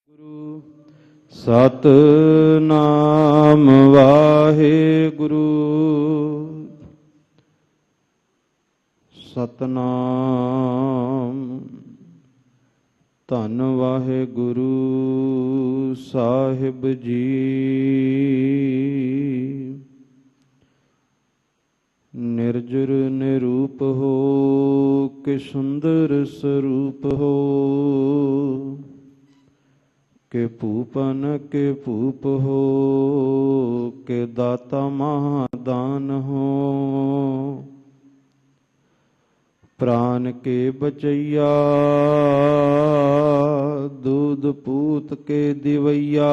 ਗੁਰੂ ਸਤਿਨਾਮ ਵਾਹਿਗੁਰੂ। ਸਤਿਨਾਮ ਧੰਨ ਵਾਹਿਗੁਰੂ ਸਾਹਿਬ ਜੀ। ਨਿਰਜਰ ਨਿਰੂਪ ਹੋ ਕਿ ਸੁੰਦਰ ਸਰੂਪ ਹੋ, ਕਿ ਭੂਪਨ ਕੇ ਭੂਪ ਹੋ, ਕਿ ਦਾਤਾ ਮਹਾਦਾਨ ਹੋ। ਪ੍ਰਾਨ ਕੇ ਬਚਈਆ, दूध पूत के दिवैया।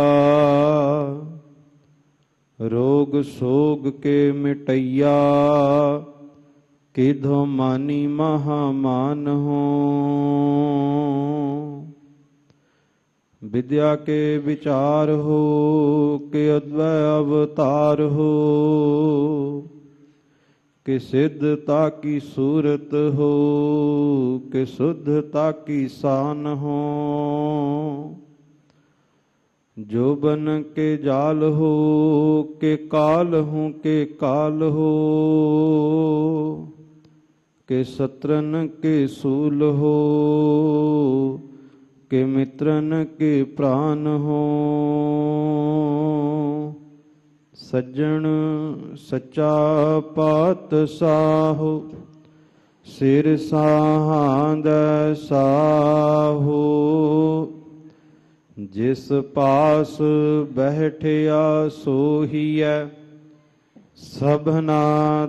रोग सोग के मिटैया, किधो मानी महामान हो। विद्या के विचार हो, कि अद्वै अवतार हो, कि सिद्धता की सूरत हो, कि शुद्धता की शान हो। जो बन के जाल हो, कि काल हूँ के काल हो, कि शत्रन के सूल हो, कि मित्रन के प्राण हो। सज्जन सच्चा पातशाह, सिर साहांद साहो। जिस पास बैठिया सोहिया, सबना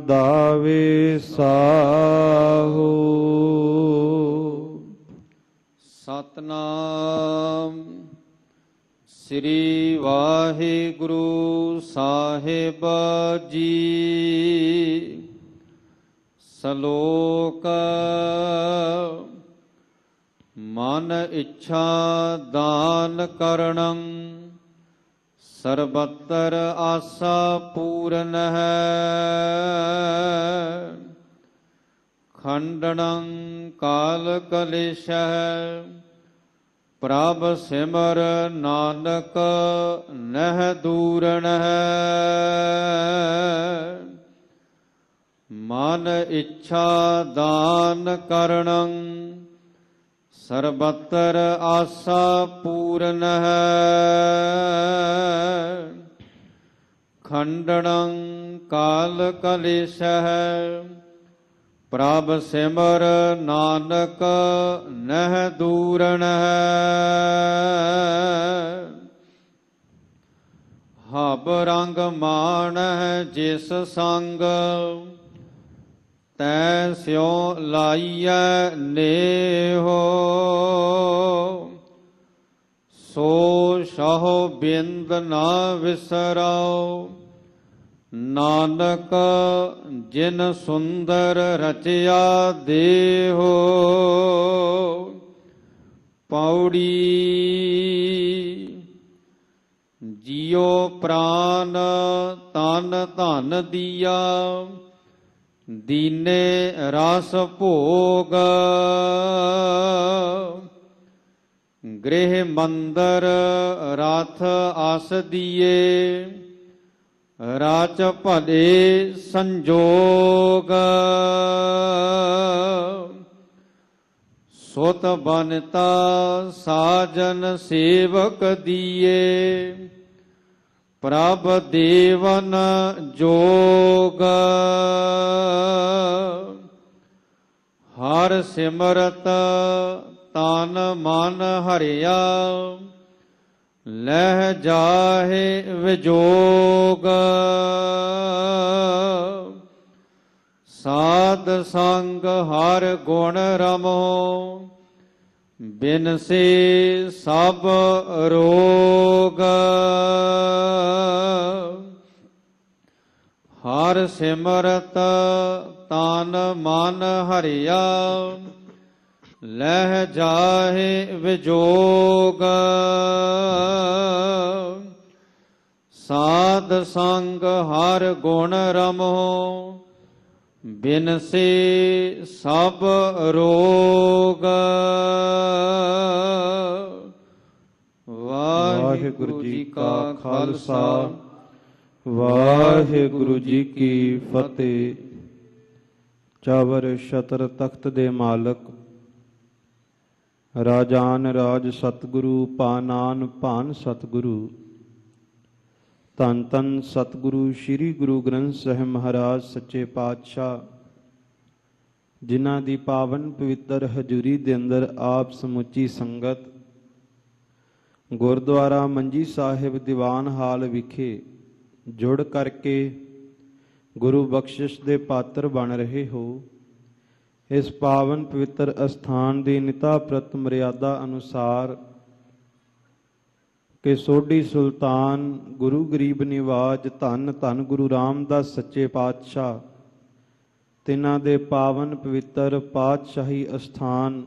दावे साहो। सतनाम श्री वाहिगुरु साहिब जी। सलोक मन इच्छा दान करणं, सर्वत्र आशा पूर्ण है। खंडनं काल कलेश है, प्रभ सिमर नानक नह दूरन है। मन इच्छा दान करणं, सर्वत्र आशा पूर्ण है। खंडनं काल कलेश है, प्रभ सिमर नानक नह दूरन है। हब रंग मान है जिस संग, तै स्यों लाइय नेहो। सो सहो बिंद ना विसराओ, नानक जिन सुंदर रचया देहो। पौड़ी जियो प्राण तन धन दिया, दीने रस भोग। गृह मंदिर रथ आस दिए, राच भले संजोग। सुत बनता साजन सेवक दिए, प्रभ देवन जोग। हर सिमरत तन मन हरिया, लह जाहे विजोग। साध संग हर गुण रमो, बिन से सब रोग। हर सिमरत तन मन हरिया, लह जाहे विजोग। साध संग हर गुण रमो, बिन से सब रोग। ਵਾਹਿਗੁਰੂ ਜੀ ਕਾ ਖਾਲਸਾ ਵਾਹਿਗੁਰੂ ਜੀ ਕੀ ਫਤਿਹ। ਚਾਵਰ ਛਤਰ ਤਖਤ ਦੇ ਮਾਲਕ ਰਾਜਾਨ ਰਾਜ ਸਤਿਗੁਰੂ ਪਾਨਾਨ ਭਾਨ ਸਤਿਗੁਰੂ ਧੰਨ ਧੰਨ ਸਤਿਗੁਰੂ ਸ੍ਰੀ ਗੁਰੂ ਗ੍ਰੰਥ ਸਾਹਿਬ ਮਹਾਰਾਜ ਸੱਚੇ ਪਾਤਸ਼ਾਹ, ਜਿਨ੍ਹਾਂ ਦੀ ਪਾਵਨ ਪਵਿੱਤਰ ਹਜ਼ੂਰੀ ਦੇ ਅੰਦਰ ਆਪ ਸਮੁੱਚੀ ਸੰਗਤ ਗੁਰਦੁਆਰਾ ਮੰਜੀ ਸਾਹਿਬ ਦੀਵਾਨ ਹਾਲ ਵਿਖੇ ਜੁੜ ਕਰਕੇ ਗੁਰੂ ਬਖਸ਼ਿਸ਼ ਦੇ ਪਾਤਰ ਬਣ ਰਹੇ ਹੋ। ਇਸ ਪਾਵਨ ਪਵਿੱਤਰ ਅਸਥਾਨ ਦੀ ਨਿਤਾ ਪ੍ਰਤ ਮਰਿਆਦਾ ਅਨੁਸਾਰ ਕਿ ਸੋਢੀ ਸੁਲਤਾਨ ਗੁਰੂ ਗਰੀਬ ਨਿਵਾਜ ਧੰਨ ਧੰਨ ਗੁਰੂ ਰਾਮਦਾਸ ਸੱਚੇ ਪਾਤਸ਼ਾਹ, ਤਿਨਾਂ ਦੇ ਪਾਵਨ ਪਵਿੱਤਰ ਪਾਤਸ਼ਾਹੀ ਅਸਥਾਨ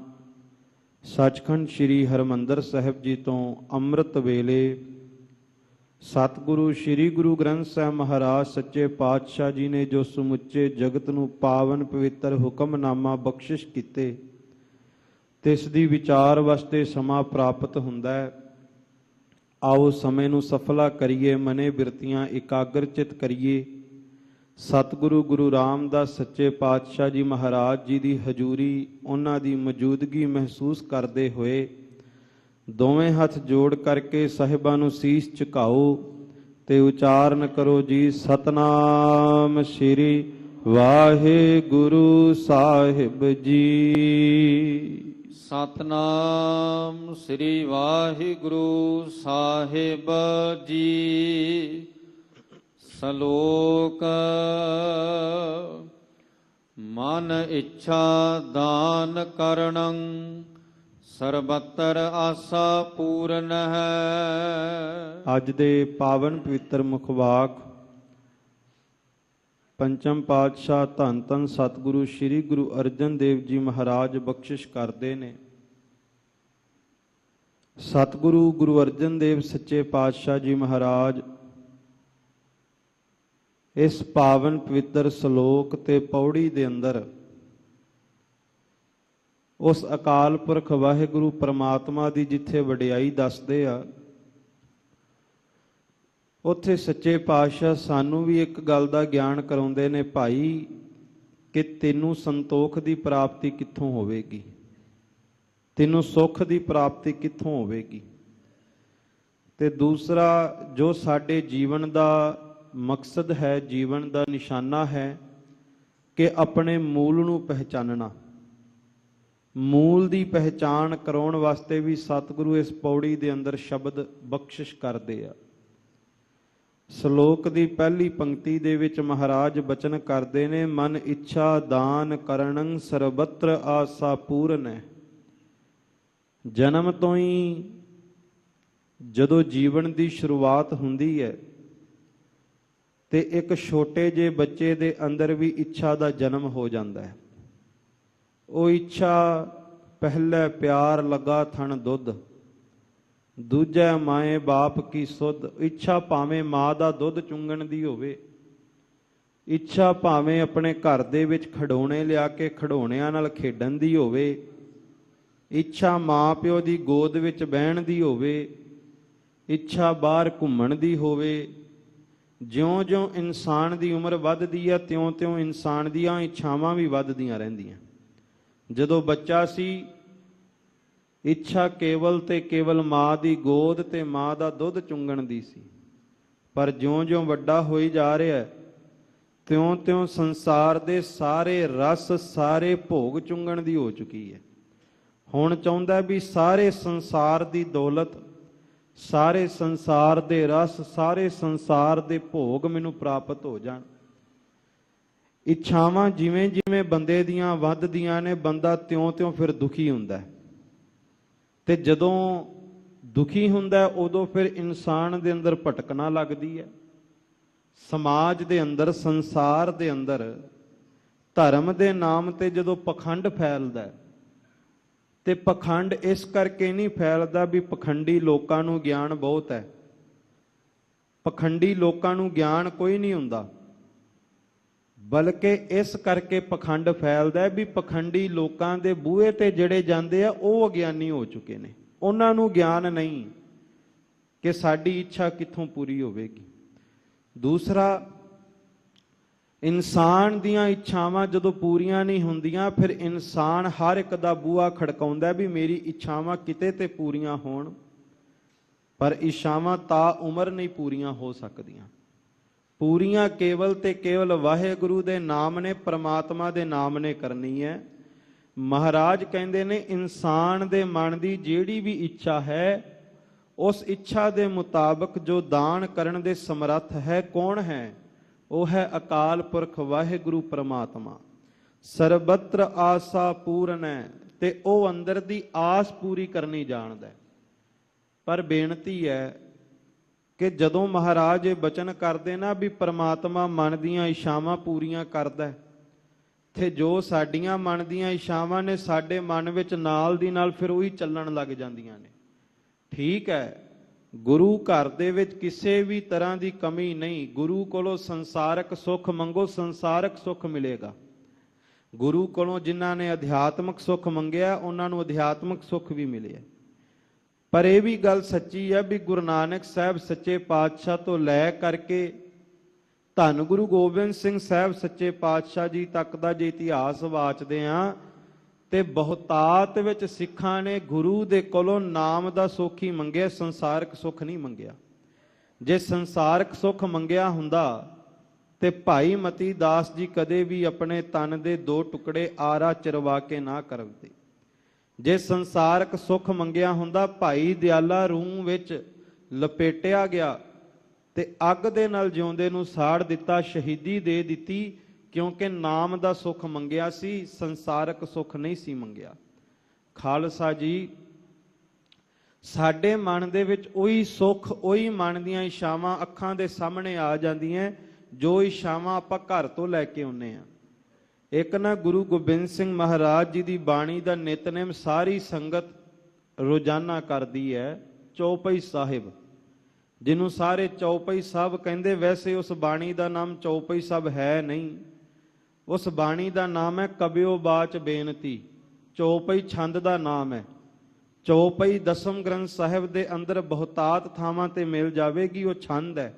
ਸੱਚਖੰਡ ਸ੍ਰੀ ਹਰਿਮੰਦਰ ਸਾਹਿਬ ਜੀ ਤੋਂ ਅੰਮ੍ਰਿਤ ਵੇਲੇ ਸਤਿਗੁਰੂ ਸ੍ਰੀ ਗੁਰੂ ਗ੍ਰੰਥ ਸਾਹਿਬ ਮਹਾਰਾਜ ਸੱਚੇ ਪਾਤਸ਼ਾਹ ਜੀ ਨੇ ਜੋ ਸਮੁੱਚੇ ਜਗਤ ਨੂੰ ਪਾਵਨ ਪਵਿੱਤਰ ਹੁਕਮਨਾਮਾ ਬਖਸ਼ਿਸ਼ ਕੀਤੇ, ਤਿਸ ਦੀ ਵਿਚਾਰ ਵਾਸਤੇ ਸਮਾਂ ਪ੍ਰਾਪਤ ਹੁੰਦਾ ਹੈ। ਆਓ ਸਮੇਂ ਨੂੰ ਸਫਲਾ ਕਰੀਏ, ਮਨੇ ਬਿਰਤੀਆਂ ਇਕਾਗਰ ਚਿਤ ਕਰੀਏ। ਸਤਿਗੁਰੂ ਗੁਰੂ ਰਾਮਦਾਸ ਸੱਚੇ ਪਾਤਸ਼ਾਹ ਜੀ ਮਹਾਰਾਜ ਜੀ ਦੀ ਹਜ਼ੂਰੀ, ਉਹਨਾਂ ਦੀ ਮੌਜੂਦਗੀ ਮਹਿਸੂਸ ਕਰਦੇ ਹੋਏ ਦੋਵੇਂ ਹੱਥ ਜੋੜ ਕਰਕੇ ਸਾਹਿਬਾਂ ਨੂੰ ਸੀਸ ਝੁਕਾਓ ਤੇ ਉਚਾਰਨ ਕਰੋ ਜੀ, ਸਤਨਾਮ ਸ੍ਰੀ ਵਾਹਿਗੁਰੂ ਸਾਹਿਬ ਜੀ। ਸਤਨਾਮ ਸ੍ਰੀ ਵਾਹਿਗੁਰੂ ਸਾਹਿਬ ਜੀ। ਸ਼ਲੋਕ ਮਨ ਇੱਛਾ ਦਾਨ ਕਰਣੰ ਸਰਬਤਰ ਆਸਾ ਪੂਰਨ ਹੈ। ਅੱਜ ਦੇ ਪਾਵਨ ਪਵਿੱਤਰ ਮੁਖਵਾਕ ਪੰਚਮ ਪਾਤਸ਼ਾਹ ਧੰਨ ਧੰਨ ਸਤਿਗੁਰੂ ਸ੍ਰੀ ਗੁਰੂ ਅਰਜਨ ਦੇਵ ਜੀ ਮਹਾਰਾਜ ਬਖਸ਼ਿਸ਼ ਕਰਦੇ ਨੇ। ਸਤਿਗੁਰੂ ਗੁਰੂ ਅਰਜਨ ਦੇਵ ਸੱਚੇ ਪਾਤਸ਼ਾਹ ਜੀ ਮਹਾਰਾਜ ਇਸ ਪਾਵਨ ਪਵਿੱਤਰ ਸ਼ਲੋਕ ਤੇ ਪੌੜੀ ਦੇ ਅੰਦਰ ਉਸ ਅਕਾਲ ਪੁਰਖ ਵਾਹਿਗੁਰੂ ਪਰਮਾਤਮਾ ਦੀ ਜਿੱਥੇ ਵਡਿਆਈ ਦੱਸਦੇ ਆ, ਉੱਥੇ ਸੱਚੇ ਪਾਤਸ਼ਾਹ ਸਾਨੂੰ ਵੀ ਇੱਕ ਗੱਲ ਦਾ ਗਿਆਨ ਕਰਾਉਂਦੇ ਨੇ, ਭਾਈ ਕਿ ਤੈਨੂੰ ਸੰਤੋਖ ਦੀ ਪ੍ਰਾਪਤੀ ਕਿੱਥੋਂ ਹੋਵੇਗੀ, ਤੈਨੂੰ ਸੁੱਖ ਦੀ ਪ੍ਰਾਪਤੀ ਕਿੱਥੋਂ ਹੋਵੇਗੀ। ਤੇ ਦੂਸਰਾ ਜੋ ਸਾਡੇ ਜੀਵਨ ਦਾ ਮਕਸਦ ਹੈ, ਜੀਵਨ ਦਾ ਨਿਸ਼ਾਨਾ ਹੈ ਕਿ ਆਪਣੇ ਮੂਲ ਨੂੰ ਪਹਿਚਾਨਣਾ। ਮੂਲ ਦੀ ਪਹਿਚਾਣ ਕਰਾਉਣ ਵਾਸਤੇ ਵੀ ਸਤਿਗੁਰੂ ਇਸ ਪੌੜੀ ਦੇ ਅੰਦਰ ਸ਼ਬਦ ਬਖਸ਼ਿਸ਼ ਕਰਦੇ ਆ। ਸ਼ਲੋਕ ਦੀ ਪਹਿਲੀ ਪੰਕਤੀ ਦੇ ਵਿੱਚ ਮਹਾਰਾਜ ਬਚਨ ਕਰਦੇ ਨੇ, ਮਨ ਇੱਛਾ ਦਾਨ ਕਰਣੰ ਸਰਬਤਰ ਆਸਾ ਪੂਰਨ ਹੈ। ਜਨਮ ਤੋਂ ਹੀ ਜਦੋਂ ਜੀਵਨ ਦੀ ਸ਼ੁਰੂਆਤ ਹੁੰਦੀ ਹੈ ਤੇ ਇੱਕ ਛੋਟੇ ਜਿਹੇ ਬੱਚੇ ਦੇ ਅੰਦਰ ਵੀ ਇੱਛਾ ਦਾ ਜਨਮ ਹੋ ਜਾਂਦਾ ਹੈ। ਉਹ ਇੱਛਾ ਪਹਿਲੇ ਪਿਆਰ ਲੱਗਾ ਥਣ ਦੁੱਧ, ਦੂਜਾ ਮਾਏ ਬਾਪ ਕੀ ਸੁਧ। ਇੱਛਾ ਭਾਵੇਂ ਮਾਂ ਦਾ ਦੁੱਧ ਚੁੰਗਣ ਦੀ ਹੋਵੇ, ਇੱਛਾ ਭਾਵੇਂ ਆਪਣੇ ਘਰ ਦੇ ਵਿੱਚ ਖਿਡੌਣੇ ਲਿਆ ਕੇ ਖਿਡੌਣਿਆਂ ਨਾਲ ਖੇਡਣ ਦੀ ਹੋਵੇ, ਇੱਛਾ ਮਾਂ ਪਿਓ ਦੀ ਗੋਦ ਵਿੱਚ ਬਹਿਣ ਦੀ ਹੋਵੇ, ਇੱਛਾ ਬਾਹਰ ਘੁੰਮਣ ਦੀ ਹੋਵੇ। ਜਿਉਂ-ਜਿਉਂ ਇਨਸਾਨ ਦੀ ਉਮਰ ਵੱਧਦੀ ਹੈ, ਤਿਉਂ-ਤਿਉਂ ਇਨਸਾਨ ਦੀਆਂ ਇੱਛਾਵਾਂ ਵੀ ਵੱਧਦੀਆਂ ਰਹਿੰਦੀਆਂ। ਜਦੋਂ ਬੱਚਾ ਸੀ, ਇੱਛਾ ਕੇਵਲ ਤੇ ਕੇਵਲ ਮਾਂ ਦੀ ਗੋਦ ਤੇ ਮਾਂ ਦਾ ਦੁੱਧ ਚੁੰਗਣ ਦੀ ਸੀ। ਪਰ ਜਿਉਂ-ਜਿਉਂ ਵੱਡਾ ਹੋਈ ਜਾ ਰਿਹਾ ਹੈ, ਤਿਉਂ-ਤਿਉਂ ਸੰਸਾਰ ਦੇ ਸਾਰੇ ਰਸ, ਸਾਰੇ ਭੋਗ ਚੁੰਗਣ ਦੀ ਹੋ ਚੁੱਕੀ ਹੈ। ਹੁਣ ਚਾਹੁੰਦਾ ਵੀ ਸਾਰੇ ਸੰਸਾਰ ਦੀ ਦੌਲਤ, ਸਾਰੇ ਸੰਸਾਰ ਦੇ ਰਸ, ਸਾਰੇ ਸੰਸਾਰ ਦੇ ਭੋਗ ਮੈਨੂੰ ਪ੍ਰਾਪਤ ਹੋ ਜਾਣ। ਇੱਛਾਵਾਂ ਜਿਵੇਂ ਜਿਵੇਂ ਬੰਦੇ ਦੀਆਂ ਵੱਧਦੀਆਂ ਨੇ, ਬੰਦਾ ਤਿਉਂ-ਤਿਉਂ ਫਿਰ ਦੁਖੀ ਹੁੰਦਾ ਹੈ। ਤੇ ਜਦੋਂ ਦੁਖੀ ਹੁੰਦਾ ਉਦੋਂ ਫਿਰ ਇਨਸਾਨ ਦੇ ਅੰਦਰ ਭਟਕਣਾ ਲੱਗਦੀ ਹੈ। ਸਮਾਜ ਦੇ ਅੰਦਰ, ਸੰਸਾਰ ਦੇ ਅੰਦਰ ਧਰਮ ਦੇ ਨਾਮ ਤੇ ਜਦੋਂ ਪਖੰਡ ਫੈਲਦਾ, ਤੇ ਪਖੰਡ ਇਸ ਕਰਕੇ ਨਹੀਂ ਫੈਲਦਾ ਵੀ ਪਖੰਡੀ ਲੋਕਾਂ ਨੂੰ ਗਿਆਨ ਬਹੁਤ ਹੈ। ਪਖੰਡੀ ਲੋਕਾਂ ਨੂੰ ਗਿਆਨ ਕੋਈ ਨਹੀਂ ਹੁੰਦਾ, ਬਲਕਿ ਇਸ ਕਰਕੇ ਪਖੰਡ ਫੈਲਦਾ ਵੀ ਪਖੰਡੀ ਲੋਕਾਂ ਦੇ ਬੂਹੇ ਤੇ ਜਿਹੜੇ ਜਾਂਦੇ ਆ ਉਹ ਅਗਿਆਨੀ ਹੋ ਚੁੱਕੇ ਨੇ, ਉਹਨਾਂ ਨੂੰ ਗਿਆਨ ਨਹੀਂ ਕਿ ਸਾਡੀ ਇੱਛਾ ਕਿੱਥੋਂ ਪੂਰੀ ਹੋਵੇਗੀ। ਦੂਸਰਾ, ਇਨਸਾਨ ਦੀਆਂ ਇੱਛਾਵਾਂ ਜਦੋਂ ਪੂਰੀਆਂ ਨਹੀਂ ਹੁੰਦੀਆਂ, ਫਿਰ ਇਨਸਾਨ ਹਰ ਇੱਕ ਦਾ ਬੂਹਾ ਖੜਕਾਉਂਦਾ ਵੀ ਮੇਰੀ ਇੱਛਾਵਾਂ ਕਿਤੇ ਤੇ ਪੂਰੀਆਂ ਹੋਣ, ਪਰ ਇੱਛਾਵਾਂ ਤਾਂ ਉਮਰ ਨਹੀਂ ਪੂਰੀਆਂ ਹੋ ਸਕਦੀਆਂ। ਪੂਰੀਆਂ ਕੇਵਲ ਤੇ ਕੇਵਲ ਵਾਹਿਗੁਰੂ ਦੇ ਨਾਮ ਨੇ, ਪ੍ਰਮਾਤਮਾ ਦੇ ਨਾਮ ਨੇ ਕਰਨੀ ਹੈ। ਮਹਾਰਾਜ ਕਹਿੰਦੇ ਨੇ ਇਨਸਾਨ ਦੇ ਮਨ ਦੀ ਜਿਹੜੀ ਵੀ ਇੱਛਾ ਹੈ, ਉਸ ਇੱਛਾ ਦੇ ਮੁਤਾਬਕ ਜੋ ਦਾਨ ਕਰਨ ਦੇ ਸਮਰੱਥ ਹੈ, ਕੌਣ ਹੈ? ਉਹ ਹੈ ਅਕਾਲ ਪੁਰਖ ਵਾਹਿਗੁਰੂ ਪ੍ਰਮਾਤਮਾ। ਸਰਬੱਤਰ ਆਸਾ ਪੂਰਨ ਹੈ, ਤੇ ਉਹ ਅੰਦਰ ਦੀ ਆਸ ਪੂਰੀ ਕਰਨੀ ਜਾਣਦਾ ਹੈ। ਪਰ ਬੇਨਤੀ ਹੈ ਕਿ ਜਦੋਂ ਮਹਾਰਾਜ ਇਹ ਬਚਨ ਕਰਦੇ ਨਾ ਵੀ ਪ੍ਰਮਾਤਮਾ ਮਨ ਦੀਆਂ ਇੱਛਾਵਾਂ ਪੂਰੀਆਂ ਕਰਦਾ ਹੈ, ਤੇ ਜੋ ਸਾਡੀਆਂ ਮਨ ਦੀਆਂ ਇੱਛਾਵਾਂ ਨੇ ਸਾਡੇ ਮਨ ਵਿੱਚ ਨਾਲ ਦੀ ਨਾਲ ਫਿਰ ਉਹੀ ਚੱਲਣ ਲੱਗ ਜਾਂਦੀਆਂ ਨੇ। ਠੀਕ ਹੈ, ਗੁਰੂ ਘਰ ਦੇ ਵਿੱਚ ਕਿਸੇ ਵੀ ਤਰ੍ਹਾਂ ਦੀ ਕਮੀ ਨਹੀਂ। ਗੁਰੂ ਕੋਲੋਂ ਸੰਸਾਰਕ ਸੁੱਖ ਮੰਗੋ, ਸੰਸਾਰਕ ਸੁੱਖ ਮਿਲੇਗਾ। ਗੁਰੂ ਕੋਲੋਂ ਜਿਨ੍ਹਾਂ ਨੇ ਅਧਿਆਤਮਕ ਸੁੱਖ ਮੰਗਿਆ, ਉਹਨਾਂ ਨੂੰ ਅਧਿਆਤਮਕ ਸੁੱਖ ਵੀ ਮਿਲਿਆ। ਪਰ ਇਹ ਵੀ ਗੱਲ ਸੱਚੀ ਹੈ ਵੀ ਗੁਰੂ ਨਾਨਕ ਸਾਹਿਬ ਸੱਚੇ ਪਾਤਸ਼ਾਹ ਤੋਂ ਲੈ ਕਰਕੇ ਧੰਨ ਗੁਰੂ ਗੋਬਿੰਦ ਸਿੰਘ ਸਾਹਿਬ ਸੱਚੇ ਪਾਤਸ਼ਾਹ ਜੀ ਤੱਕ ਦਾ ਜੇ ਇਤਿਹਾਸ ਵਾਚਦੇ ਹਾਂ, ਤੇ ਬਹੁਤਾਤ ਵਿੱਚ ਸਿੱਖਾਂ ਨੇ ਗੁਰੂ ਦੇ ਕੋਲੋਂ ਨਾਮ ਦਾ ਸੁੱਖ ਹੀ ਮੰਗਿਆ, ਸੰਸਾਰਕ ਸੁੱਖ ਨਹੀਂ ਮੰਗਿਆ। ਜੇ ਸੰਸਾਰਕ ਸੁੱਖ ਮੰਗਿਆ ਹੁੰਦਾ ਤੇ ਭਾਈ ਮਤੀ ਦਾਸ ਜੀ ਕਦੇ ਵੀ ਆਪਣੇ ਤਨ ਦੇ 2 ਟੁਕੜੇ ਆਰਾ ਚਰਵਾ ਕੇ ਨਾ ਕਰਦੇ। ਜੇ ਸੰਸਾਰਕ ਸੁੱਖ ਮੰਗਿਆ ਹੁੰਦਾ, ਭਾਈ ਦਿਆਲਾ ਰੂਹ ਵਿੱਚ ਲਪੇਟਿਆ ਗਿਆ ਤੇ ਅੱਗ ਦੇ ਨਾਲ ਜਿਉਂਦੇ ਨੂੰ ਸਾੜ ਦਿੱਤਾ, ਸ਼ਹੀਦੀ ਦੇ ਦਿੱਤੀ, ਕਿਉਂਕਿ ਨਾਮ ਦਾ ਸੁੱਖ ਮੰਗਿਆ ਸੀ, ਸੰਸਾਰਕ ਸੁੱਖ ਨਹੀਂ ਸੀ ਮੰਗਿਆ। ਖਾਲਸਾ ਜੀ, ਸਾਡੇ ਮਨ ਦੇ ਵਿੱਚ ਉਹੀ ਸੁੱਖ, ਉਹੀ ਮਨ ਦੀਆਂ ਇੱਛਾਵਾਂ ਅੱਖਾਂ ਦੇ ਸਾਹਮਣੇ ਆ ਜਾਂਦੀਆਂ ਜੋ ਇੱਛਾਵਾਂ ਆਪਾਂ ਘਰ ਤੋਂ ਲੈ ਕੇ ਆਉਂਦੇ ਹਾਂ। ਇੱਕ ਨਾ ਗੁਰੂ ਗੋਬਿੰਦ ਸਿੰਘ ਮਹਾਰਾਜ ਜੀ ਦੀ ਬਾਣੀ ਦਾ ਨਿਤਨੇਮ ਸਾਰੀ ਸੰਗਤ ਰੋਜ਼ਾਨਾ ਕਰਦੀ ਹੈ, ਚੌਪਈ ਸਾਹਿਬ, ਜਿਹਨੂੰ ਸਾਰੇ ਚੌਪਈ ਸਾਹਿਬ ਕਹਿੰਦੇ। ਵੈਸੇ ਉਸ ਬਾਣੀ ਦਾ ਨਾਮ ਚੌਪਈ ਸਾਹਿਬ ਹੈ ਨਹੀਂ, ਉਸ ਬਾਣੀ ਦਾ ਨਾਮ ਹੈ ਕਬਿਓ ਬਾਚ ਬੇਨਤੀ। ਚੌਪਈ ਛੰਦ ਦਾ ਨਾਮ ਹੈ। ਚੌਪਈ ਦਸਮ ਗ੍ਰੰਥ ਸਾਹਿਬ ਦੇ ਅੰਦਰ ਬਹੁਤਾਤ ਥਾਵਾਂ ਤੇ ਮਿਲ ਜਾਵੇਗੀ, ਉਹ ਛੰਦ ਹੈ,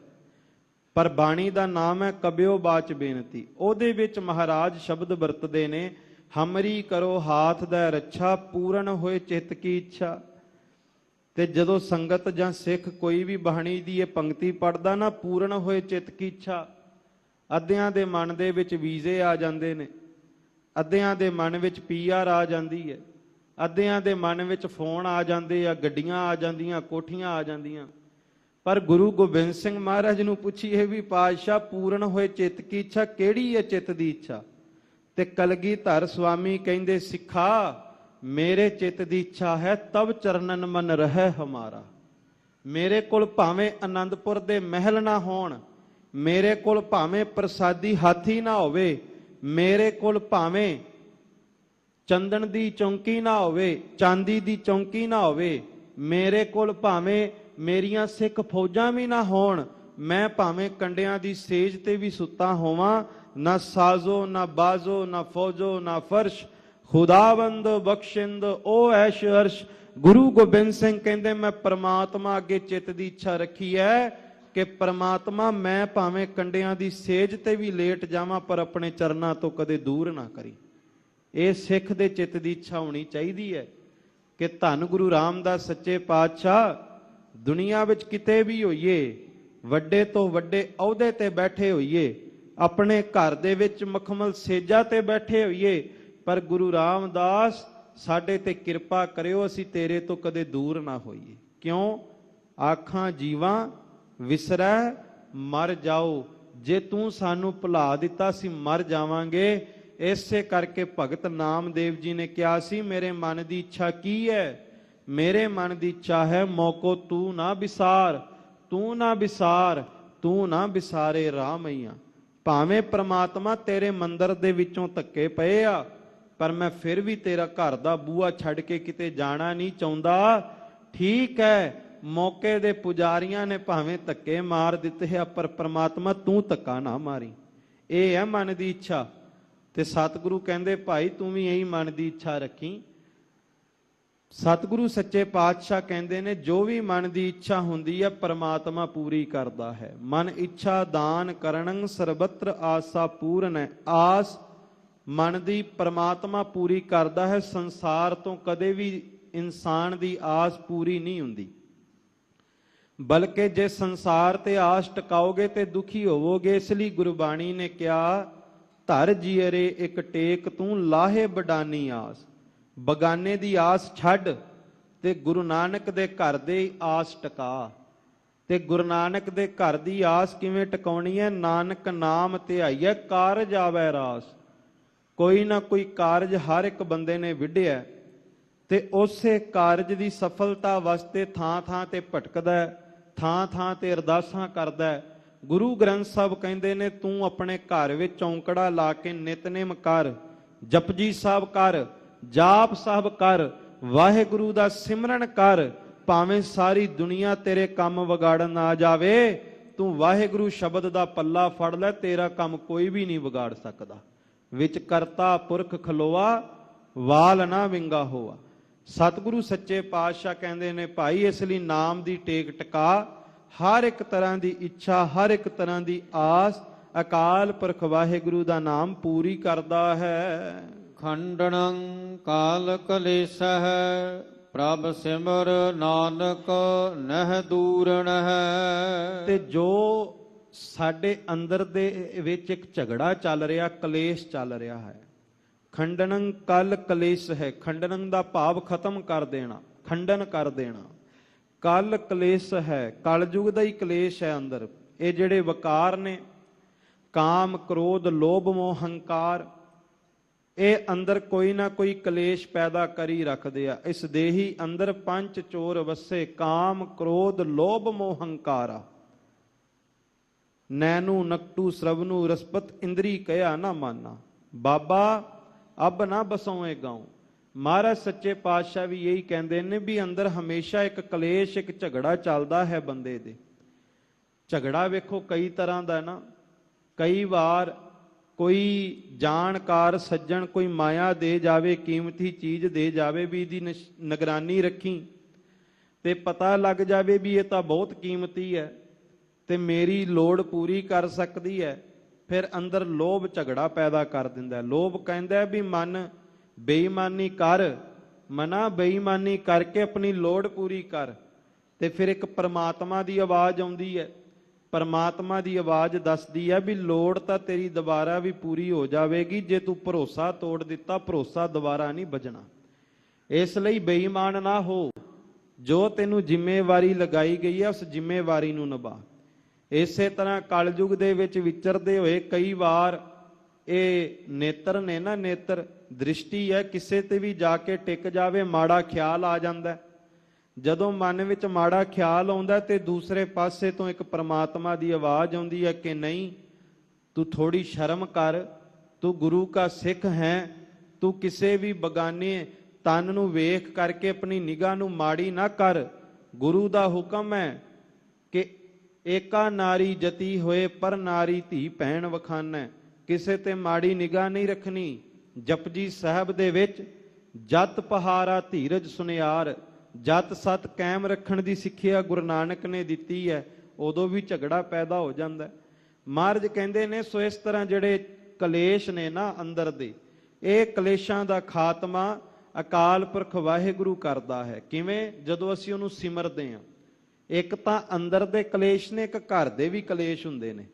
ਪਰ ਬਾਣੀ ਦਾ ਨਾਮ ਹੈ ਕਬਿਓ ਬਾਚ ਬੇਨਤੀ। ਉਹਦੇ ਵਿੱਚ ਮਹਾਰਾਜ ਸ਼ਬਦ ਵਰਤਦੇ ਨੇ, ਹਮਰੀ ਕਰੋ ਹਾਥ ਦਾ ਰੱਛਾ, ਪੂਰਨ ਹੋਏ ਚਿੱਤ ਕੀ ਇੱਛਾ। ਤੇ ਜਦੋਂ ਸੰਗਤ ਜਾਂ ਸਿੱਖ ਕੋਈ ਵੀ ਬਾਣੀ ਦੀ ਇਹ ਪੰਕਤੀ ਪੜ੍ਹਦਾ ਨਾ, ਪੂਰਨ ਹੋਏ ਚਿੱਤ ਕੀ ਇੱਛਾ, ਅੱਧਿਆਂ ਦੇ ਮਨ ਦੇ ਵਿੱਚ ਵੀਜ਼ੇ ਆ ਜਾਂਦੇ ਨੇ, ਅੱਧਿਆਂ ਦੇ ਮਨ ਵਿੱਚ PR ਆ ਜਾਂਦੀ ਹੈ, ਅੱਧਿਆਂ ਦੇ ਮਨ ਵਿੱਚ ਫੋਨ ਆ ਜਾਂਦੇ ਆ, ਗੱਡੀਆਂ ਆ ਜਾਂਦੀਆਂ, ਕੋਠੀਆਂ ਆ ਜਾਂਦੀਆਂ। ਪਰ ਗੁਰੂ ਗੋਬਿੰਦ ਸਿੰਘ ਮਹਾਰਾਜ ਨੂੰ ਪੁੱਛੀਏ ਵੀ ਪਾਤਸ਼ਾਹ ਪੂਰਨ ਹੋਏ ਚਿੱਤ ਕੀ ਇੱਛਾ ਕਿਹੜੀ ਹੈ? ਚਿੱਤ ਦੀ ਇੱਛਾ। ਤੇ ਕਲਗੀਧਰ ਸਵਾਮੀ ਕਹਿੰਦੇ, ਸਿੱਖਾ ਮੇਰੇ ਚਿੱਤ ਦੀ ਇੱਛਾ ਹੈ ਤਬ ਚਰਨਨ ਮਨ ਰਹਿ ਹਮਾਰਾ। ਮੇਰੇ ਕੋਲ ਭਾਵੇਂ ਆਨੰਦਪੁਰ ਦੇ ਮਹਿਲ ਨਾ ਹੋਣ, ਮੇਰੇ ਕੋਲ ਭਾਵੇਂ ਪ੍ਰਸਾਦੀ ਹਾਥੀ ਨਾ ਹੋਵੇ, ਮੇਰੇ ਕੋਲ ਭਾਵੇਂ ਚੰਦਨ ਦੀ ਚੌਂਕੀ ਨਾ ਹੋਵੇ, ਚਾਂਦੀ ਦੀ ਚੌਂਕੀ ਨਾ ਹੋਵੇ, ਮੇਰੇ ਕੋਲ ਭਾਵੇਂ ਮੇਰੀਆਂ ਸਿੱਖ ਫੌਜਾਂ ਵੀ ਨਾ ਹੋਣ, ਮੈਂ ਭਾਵੇਂ ਕੰਡਿਆਂ ਦੀ ਸੇਜ ਤੇ ਵੀ ਸੁੱਤਾ ਹੋਵਾਂ, ਨਾ ਸਾਜ਼ੋ ਨਾ ਬਾਜ਼ੋ ਨਾ ਫੌਜੋ ਨਾ ਫਰਸ਼, ਖੁਦਾਵੰਦ ਬਖਸ਼ਿੰਦ ਓ ਐਸ਼ ਅਰਸ਼। ਗੁਰੂ ਗੋਬਿੰਦ ਸਿੰਘ ਕਹਿੰਦੇ ਮੈਂ ਪ੍ਰਮਾਤਮਾ ਅੱਗੇ ਚਿੱਤ ਦੀ ਇੱਛਾ ਰੱਖੀ ਹੈ ਕਿ ਪ੍ਰਮਾਤਮਾ ਮੈਂ ਭਾਵੇਂ ਕੰਡਿਆਂ ਦੀ ਸੇਜ ਤੇ ਵੀ ਲੇਟ ਜਾਵਾਂ, ਪਰ ਆਪਣੇ ਚਰਨਾਂ ਤੋਂ ਕਦੇ ਦੂਰ ਨਾ ਕਰੀ। ਇਹ ਸਿੱਖ ਦੇ ਚਿੱਤ ਦੀ ਇੱਛਾ ਹੋਣੀ ਚਾਹੀਦੀ ਹੈ ਕਿ ਧੰਨ ਗੁਰੂ ਰਾਮਦਾਸ ਸੱਚੇ ਪਾਤਸ਼ਾਹ ਦੁਨੀਆ ਵਿੱਚ ਕਿਤੇ ਵੀ ਹੋਈਏ, ਵੱਡੇ ਤੋਂ ਵੱਡੇ ਅਹੁਦੇ ਤੇ ਬੈਠੇ ਹੋਈਏ, ਆਪਣੇ ਘਰ ਦੇ ਵਿੱਚ ਮਖਮਲ ਸੇਜਾਂ ਤੇ ਬੈਠੇ ਹੋਈਏ, ਪਰ ਗੁਰੂ ਰਾਮਦਾਸ ਸਾਡੇ ਤੇ ਕਿਰਪਾ ਕਰਿਓ, ਅਸੀਂ ਤੇਰੇ ਤੋਂ ਕਦੇ ਦੂਰ ਨਾ ਹੋਈਏ। ਕਿਉਂ? ਆਖਾਂ ਜੀਵਾਂ ਵਿਸਰੈ ਮਰ ਜਾਓ, ਜੇ ਤੂੰ ਸਾਨੂੰ ਭੁਲਾ ਦਿੱਤਾ ਅਸੀਂ ਮਰ ਜਾਵਾਂਗੇ। ਇਸੇ ਕਰਕੇ ਭਗਤ ਨਾਮਦੇਵ ਜੀ ਨੇ ਕਿਹਾ ਸੀ, ਮੇਰੇ ਮਨ ਦੀ ਇੱਛਾ ਕੀ ਹੈ? ਮੇਰੇ ਮਨ ਦੀ ਇੱਛਾ ਹੈ ਮੌਕੋ ਤੂੰ ਨਾ ਵਿਸਾਰ, ਤੂੰ ਨਾ ਵਿਸਾਰ, ਤੂੰ ਨਾ ਵਿਸਾਰੇ ਰਾਮਈਆ। ਭਾਵੇਂ ਪ੍ਰਮਾਤਮਾ ਤੇਰੇ ਮੰਦਰ ਦੇ ਵਿੱਚੋਂ ਧੱਕੇ ਪਏ ਆ, ਪਰ ਮੈਂ ਫਿਰ ਵੀ ਤੇਰਾ ਘਰ ਦਾ ਬੂਹਾ ਛੱਡ ਕੇ ਕਿਤੇ ਜਾਣਾ ਨਹੀਂ ਚਾਹੁੰਦਾ। ਠੀਕ ਹੈ, ਮੌਕੇ ਦੇ ਪੁਜਾਰੀਆਂ ਨੇ ਭਾਵੇਂ ਧੱਕੇ ਮਾਰ ਦਿੱਤੇ ਆ, ਪਰ ਪ੍ਰਮਾਤਮਾ ਤੂੰ ਧੱਕਾ ਨਾ ਮਾਰੀ। ਇਹ ਹੈ ਮਨ ਦੀ ਇੱਛਾ। ਤੇ ਸਤਿਗੁਰੂ ਕਹਿੰਦੇ ਭਾਈ ਤੂੰ ਵੀ ਇਹੀ ਮਨ ਦੀ ਇੱਛਾ ਰੱਖੀ ਸਤਿਗੁਰੂ ਸੱਚੇ ਪਾਤਸ਼ਾਹ ਕਹਿੰਦੇ ਨੇ ਜੋ ਵੀ ਮਨ ਦੀ ਇੱਛਾ ਹੁੰਦੀ ਹੈ ਪ੍ਰਮਾਤਮਾ ਪੂਰੀ ਕਰਦਾ ਹੈ। ਮਨ ਇੱਛਾ ਦਾਨ ਕਰਨੰ ਸਰਬੱਤਰ ਆਸਾ ਪੂਰਨ ਹੈ। ਆਸ ਮਨ ਦੀ ਪ੍ਰਮਾਤਮਾ ਪੂਰੀ ਕਰਦਾ ਹੈ। ਸੰਸਾਰ ਤੋਂ ਕਦੇ ਵੀ ਇਨਸਾਨ ਦੀ ਆਸ ਪੂਰੀ ਨਹੀਂ ਹੁੰਦੀ, ਬਲਕਿ ਜੇ ਸੰਸਾਰ ਤੇ ਆਸ ਟਿਕਾਓਗੇ ਤੇ ਦੁਖੀ ਹੋਵੋਗੇ। ਇਸ ਲਈ ਗੁਰਬਾਣੀ ਨੇ ਕਿਹਾ ਧਰ ਜੀਅਰੇ ਇੱਕ ਟੇਕ ਤੂੰ ਲਾਹੇ ਬਡਾਨੀ ਆਸ। ਬਗਾਨੇ ਦੀ ਆਸ ਛੱਡ ਤੇ ਗੁਰੂ ਨਾਨਕ ਦੇ ਘਰ ਦੇ ਆਸ ਟਿਕਾ। ਤੇ ਗੁਰੂ ਨਾਨਕ ਦੇ ਘਰ ਦੀ ਆਸ ਕਿਵੇਂ ਟਿਕਾਉਣੀ ਹੈ? ਨਾਨਕ ਨਾਮ ਧਿਆਈਐ ਕਾਰਜ ਆਵੈ ਰਾਸ। ਕੋਈ ਨਾ ਕੋਈ ਕਾਰਜ ਹਰ ਇੱਕ ਬੰਦੇ ਨੇ ਵਿੱਢਿਆ ਤੇ ਉਸੇ ਕਾਰਜ ਦੀ ਸਫਲਤਾ ਵਾਸਤੇ ਥਾਂ ਥਾਂ ਤੇ ਭਟਕਦਾ, ਥਾਂ ਥਾਂ ਤੇ ਅਰਦਾਸਾਂ ਕਰਦਾ। ਗੁਰੂ ਗ੍ਰੰਥ ਸਾਹਿਬ ਕਹਿੰਦੇ ਨੇ ਤੂੰ ਆਪਣੇ ਘਰ ਵਿੱਚ ਚੌਂਕੜਾ ਲਾ ਕੇ ਨਿਤਨੇਮ ਕਰ, ਜਪਜੀ ਸਾਹਿਬ ਕਰ, ਜਾਪ ਸਾਹਿਬ ਕਰ, ਵਾਹਿਗੁਰੂ ਦਾ ਸਿਮਰਨ ਕਰ। ਭਾਵੇਂ ਸਾਰੀ ਦੁਨੀਆ ਤੇਰੇ ਕੰਮ ਵਿਗਾੜਨ ਆ ਜਾਵੇ, ਤੂੰ ਵਾਹਿਗੁਰੂ ਸ਼ਬਦ ਦਾ ਪੱਲਾ ਫੜ ਲੈ, ਤੇਰਾ ਕੰਮ ਕੋਈ ਵੀ ਨਹੀਂ ਵਿਗਾੜ ਸਕਦਾ। ਵਿੱਚ ਕਰਤਾ ਪੁਰਖ ਖਲੋਆ, ਵਾਲ ਨਾ ਵਿੰਗਾ ਹੋਆ। ਸਤਿਗੁਰੂ ਸੱਚੇ ਪਾਤਸ਼ਾਹ ਕਹਿੰਦੇ ਨੇ ਭਾਈ ਇਸ ਲਈ ਨਾਮ ਦੀ ਟੇਕ ਟਿਕਾ। ਹਰ ਇੱਕ ਤਰ੍ਹਾਂ ਦੀ ਇੱਛਾ, ਹਰ ਇੱਕ ਤਰ੍ਹਾਂ ਦੀ ਆਸ ਅਕਾਲ ਪੁਰਖ ਵਾਹਿਗੁਰੂ ਦਾ ਨਾਮ ਪੂਰੀ ਕਰਦਾ ਹੈ। ਖੰਡਨੰ ਕਾਲ ਕਲੇਸ਼ਹਿ ਪ੍ਰਭ ਸਿਮਰ ਨਾਨਕ ਨਹਿ ਦੂਰਨਹਿ। ਤੇ ਜੋ ਸਾਡੇ ਅੰਦਰ ਦੇ ਵਿੱਚ ਇੱਕ ਝਗੜਾ ਚੱਲ ਰਿਹਾ, ਕਲੇਸ਼ ਚੱਲ ਰਿਹਾ ਹੈ, ਖੰਡਨੰ ਕਲ ਕਲੇਸ਼ ਹੈ। ਖੰਡਨੰ ਦਾ ਭਾਵ ਖਤਮ ਕਰ ਦੇਣਾ, ਖੰਡਨ ਕਰ ਦੇਣਾ। ਕਲ ਕਲੇਸ਼ ਹੈ, ਕਲਯੁਗ ਦਾ ਹੀ ਕਲੇਸ਼ ਹੈ ਅੰਦਰ। ਇਹ ਜਿਹੜੇ ਵਿਕਾਰ ਨੇ ਕਾਮ ਕ੍ਰੋਧ ਲੋਭ ਮੋਹ ਹੰਕਾਰ, ਇਹ ਅੰਦਰ ਕੋਈ ਨਾ ਕੋਈ ਕਲੇਸ਼ ਪੈਦਾ ਕਰੀ ਰੱਖਦੇ ਆ। ਇਸ ਦੇਹੀ ਅੰਦਰ ਪੰਜ ਚੋਰ ਵਸੇ, ਕਾਮ ਕ੍ਰੋਧ ਲੋਭ ਮੋਹ ਹੰਕਾਰਾ। ਨੈਨੂ ਨਕਟੂ ਸਰਵਨੂ ਰਸਪਤ ਇੰਦਰੀ ਕਹਿਆ ਨਾ ਮਾਨਾ। ਬਾਬਾ ਅਬ ਨਾ ਬਸੋਏ ਗਾਉ। ਮਹਾਰਾਜ ਸੱਚੇ ਪਾਤਸ਼ਾਹ ਵੀ ਇਹੀ ਕਹਿੰਦੇ ਨੇ ਵੀ ਅੰਦਰ ਹਮੇਸ਼ਾ ਇੱਕ ਕਲੇਸ਼, ਇੱਕ ਝਗੜਾ ਚੱਲਦਾ ਹੈ ਬੰਦੇ ਦੇ। ਝਗੜਾ ਵੇਖੋ ਕਈ ਤਰ੍ਹਾਂ ਦਾ ਨਾ। ਕਈ ਵਾਰ ਕੋਈ ਜਾਣਕਾਰ ਸੱਜਣ ਕੋਈ ਮਾਇਆ ਦੇ ਜਾਵੇ, ਕੀਮਤੀ ਚੀਜ਼ ਦੇ ਜਾਵੇ ਵੀ ਇਹਦੀ ਨਿਗਰਾਨੀ ਰੱਖੀ, ਤੇ ਪਤਾ ਲੱਗ ਜਾਵੇ ਵੀ ਇਹ ਤਾਂ ਬਹੁਤ ਕੀਮਤੀ ਹੈ ਤੇ ਮੇਰੀ ਲੋੜ ਪੂਰੀ ਕਰ ਸਕਦੀ ਹੈ, ਫਿਰ ਅੰਦਰ ਲੋਭ ਝਗੜਾ ਪੈਦਾ ਕਰ ਦਿੰਦਾ। ਲੋਭ ਕਹਿੰਦਾ ਵੀ ਮਨ ਬੇਈਮਾਨੀ ਕਰ, ਮਨਾ ਬੇਈਮਾਨੀ ਕਰਕੇ ਆਪਣੀ ਲੋੜ ਪੂਰੀ ਕਰ। ਤੇ ਫਿਰ ਇੱਕ ਪਰਮਾਤਮਾ ਦੀ ਆਵਾਜ਼ ਆਉਂਦੀ ਹੈ। ਪਰਮਾਤਮਾ ਦੀ ਆਵਾਜ਼ ਦੱਸਦੀ ਹੈ ਵੀ ਲੋੜ ਤਾਂ ਤੇਰੀ ਦੁਬਾਰਾ ਵੀ ਪੂਰੀ ਹੋ ਜਾਵੇਗੀ, ਜੇ ਤੂੰ ਭਰੋਸਾ ਤੋੜ ਦਿੱਤਾ ਭਰੋਸਾ ਦੁਬਾਰਾ ਨਹੀਂ ਵੱਜਣਾ। ਇਸ ਲਈ ਬੇਈਮਾਨ ਨਾ ਹੋ, ਜੋ ਤੈਨੂੰ ਜ਼ਿੰਮੇਵਾਰੀ ਲਗਾਈ ਗਈ ਹੈ ਉਸ ਜ਼ਿੰਮੇਵਾਰੀ ਨੂੰ ਨਿਭਾ। ਇਸੇ ਤਰ੍ਹਾਂ ਕਲਯੁਗ ਦੇ ਵਿੱਚ ਵਿਚਰਦੇ ਹੋਏ ਕਈ ਵਾਰ ਇਹ ਨੇਤਰ ਨੇ ਨਾ, ਨੇਤਰ ਦ੍ਰਿਸ਼ਟੀ ਹੈ, ਕਿਸੇ ਤੇ ਵੀ ਜਾ ਕੇ ਟਿਕ ਜਾਵੇ ਮਾੜਾ ਖਿਆਲ ਆ ਜਾਂਦਾ। ਜਦੋਂ ਮਨ ਵਿੱਚ ਮਾੜਾ ਖਿਆਲ ਆਉਂਦਾ ਤੇ ਦੂਸਰੇ ਪਾਸੇ ਤੋਂ ਇੱਕ ਪਰਮਾਤਮਾ ਦੀ ਆਵਾਜ਼ ਆਉਂਦੀ ਹੈ ਕਿ ਨਹੀਂ, ਤੂੰ ਥੋੜੀ ਸ਼ਰਮ ਕਰ, ਤੂੰ ਗੁਰੂ ਕਾ ਸਿੱਖ ਹੈ, ਤੂੰ ਕਿਸੇ ਵੀ ਬਗਾਨੇ ਤਨ ਨੂੰ ਵੇਖ ਕਰਕੇ ਆਪਣੀ ਨਿਗਾਹ ਨੂੰ ਮਾੜੀ ਨਾ ਕਰ। ਗੁਰੂ ਦਾ ਹੁਕਮ ਹੈ ਕਿ ਏਕਾ ਨਾਰੀ ਜਤੀ ਹੋਏ ਪਰ ਨਾਰੀ ਧੀ ਭੈਣ ਵਖਾਨੈ। ਕਿਸੇ ਤੇ ਮਾੜੀ ਨਿਗਾਹ ਨਹੀਂ ਰੱਖਣੀ। ਜਪਜੀ ਸਾਹਿਬ ਦੇ ਵਿੱਚ ਜਤ ਪਹਾਰਾ ਧੀਰਜ ਸੁਨਿਆਰ, ਜਤ ਸਤ ਕਾਇਮ ਰੱਖਣ ਦੀ ਸਿੱਖਿਆ ਗੁਰੂ ਨਾਨਕ ਨੇ ਦਿੱਤੀ ਹੈ। ਉਦੋਂ ਵੀ ਝਗੜਾ ਪੈਦਾ ਹੋ ਜਾਂਦਾ। ਮਹਾਰਾਜ ਕਹਿੰਦੇ ਨੇ ਸੋ ਇਸ ਤਰ੍ਹਾਂ ਜਿਹੜੇ ਕਲੇਸ਼ ਨੇ ਨਾ ਅੰਦਰ ਦੇ, ਇਹ ਕਲੇਸ਼ਾਂ ਦਾ ਖਾਤਮਾ ਅਕਾਲ ਪੁਰਖ ਵਾਹਿਗੁਰੂ ਕਰਦਾ ਹੈ। ਕਿਵੇਂ? ਜਦੋਂ ਅਸੀਂ ਉਹਨੂੰ ਸਿਮਰਦੇ ਹਾਂ। ਇੱਕ ਤਾਂ ਅੰਦਰ ਦੇ ਕਲੇਸ਼ ਨੇ, ਇੱਕ ਘਰ ਦੇ ਵੀ ਕਲੇਸ਼ ਹੁੰਦੇ ਨੇ।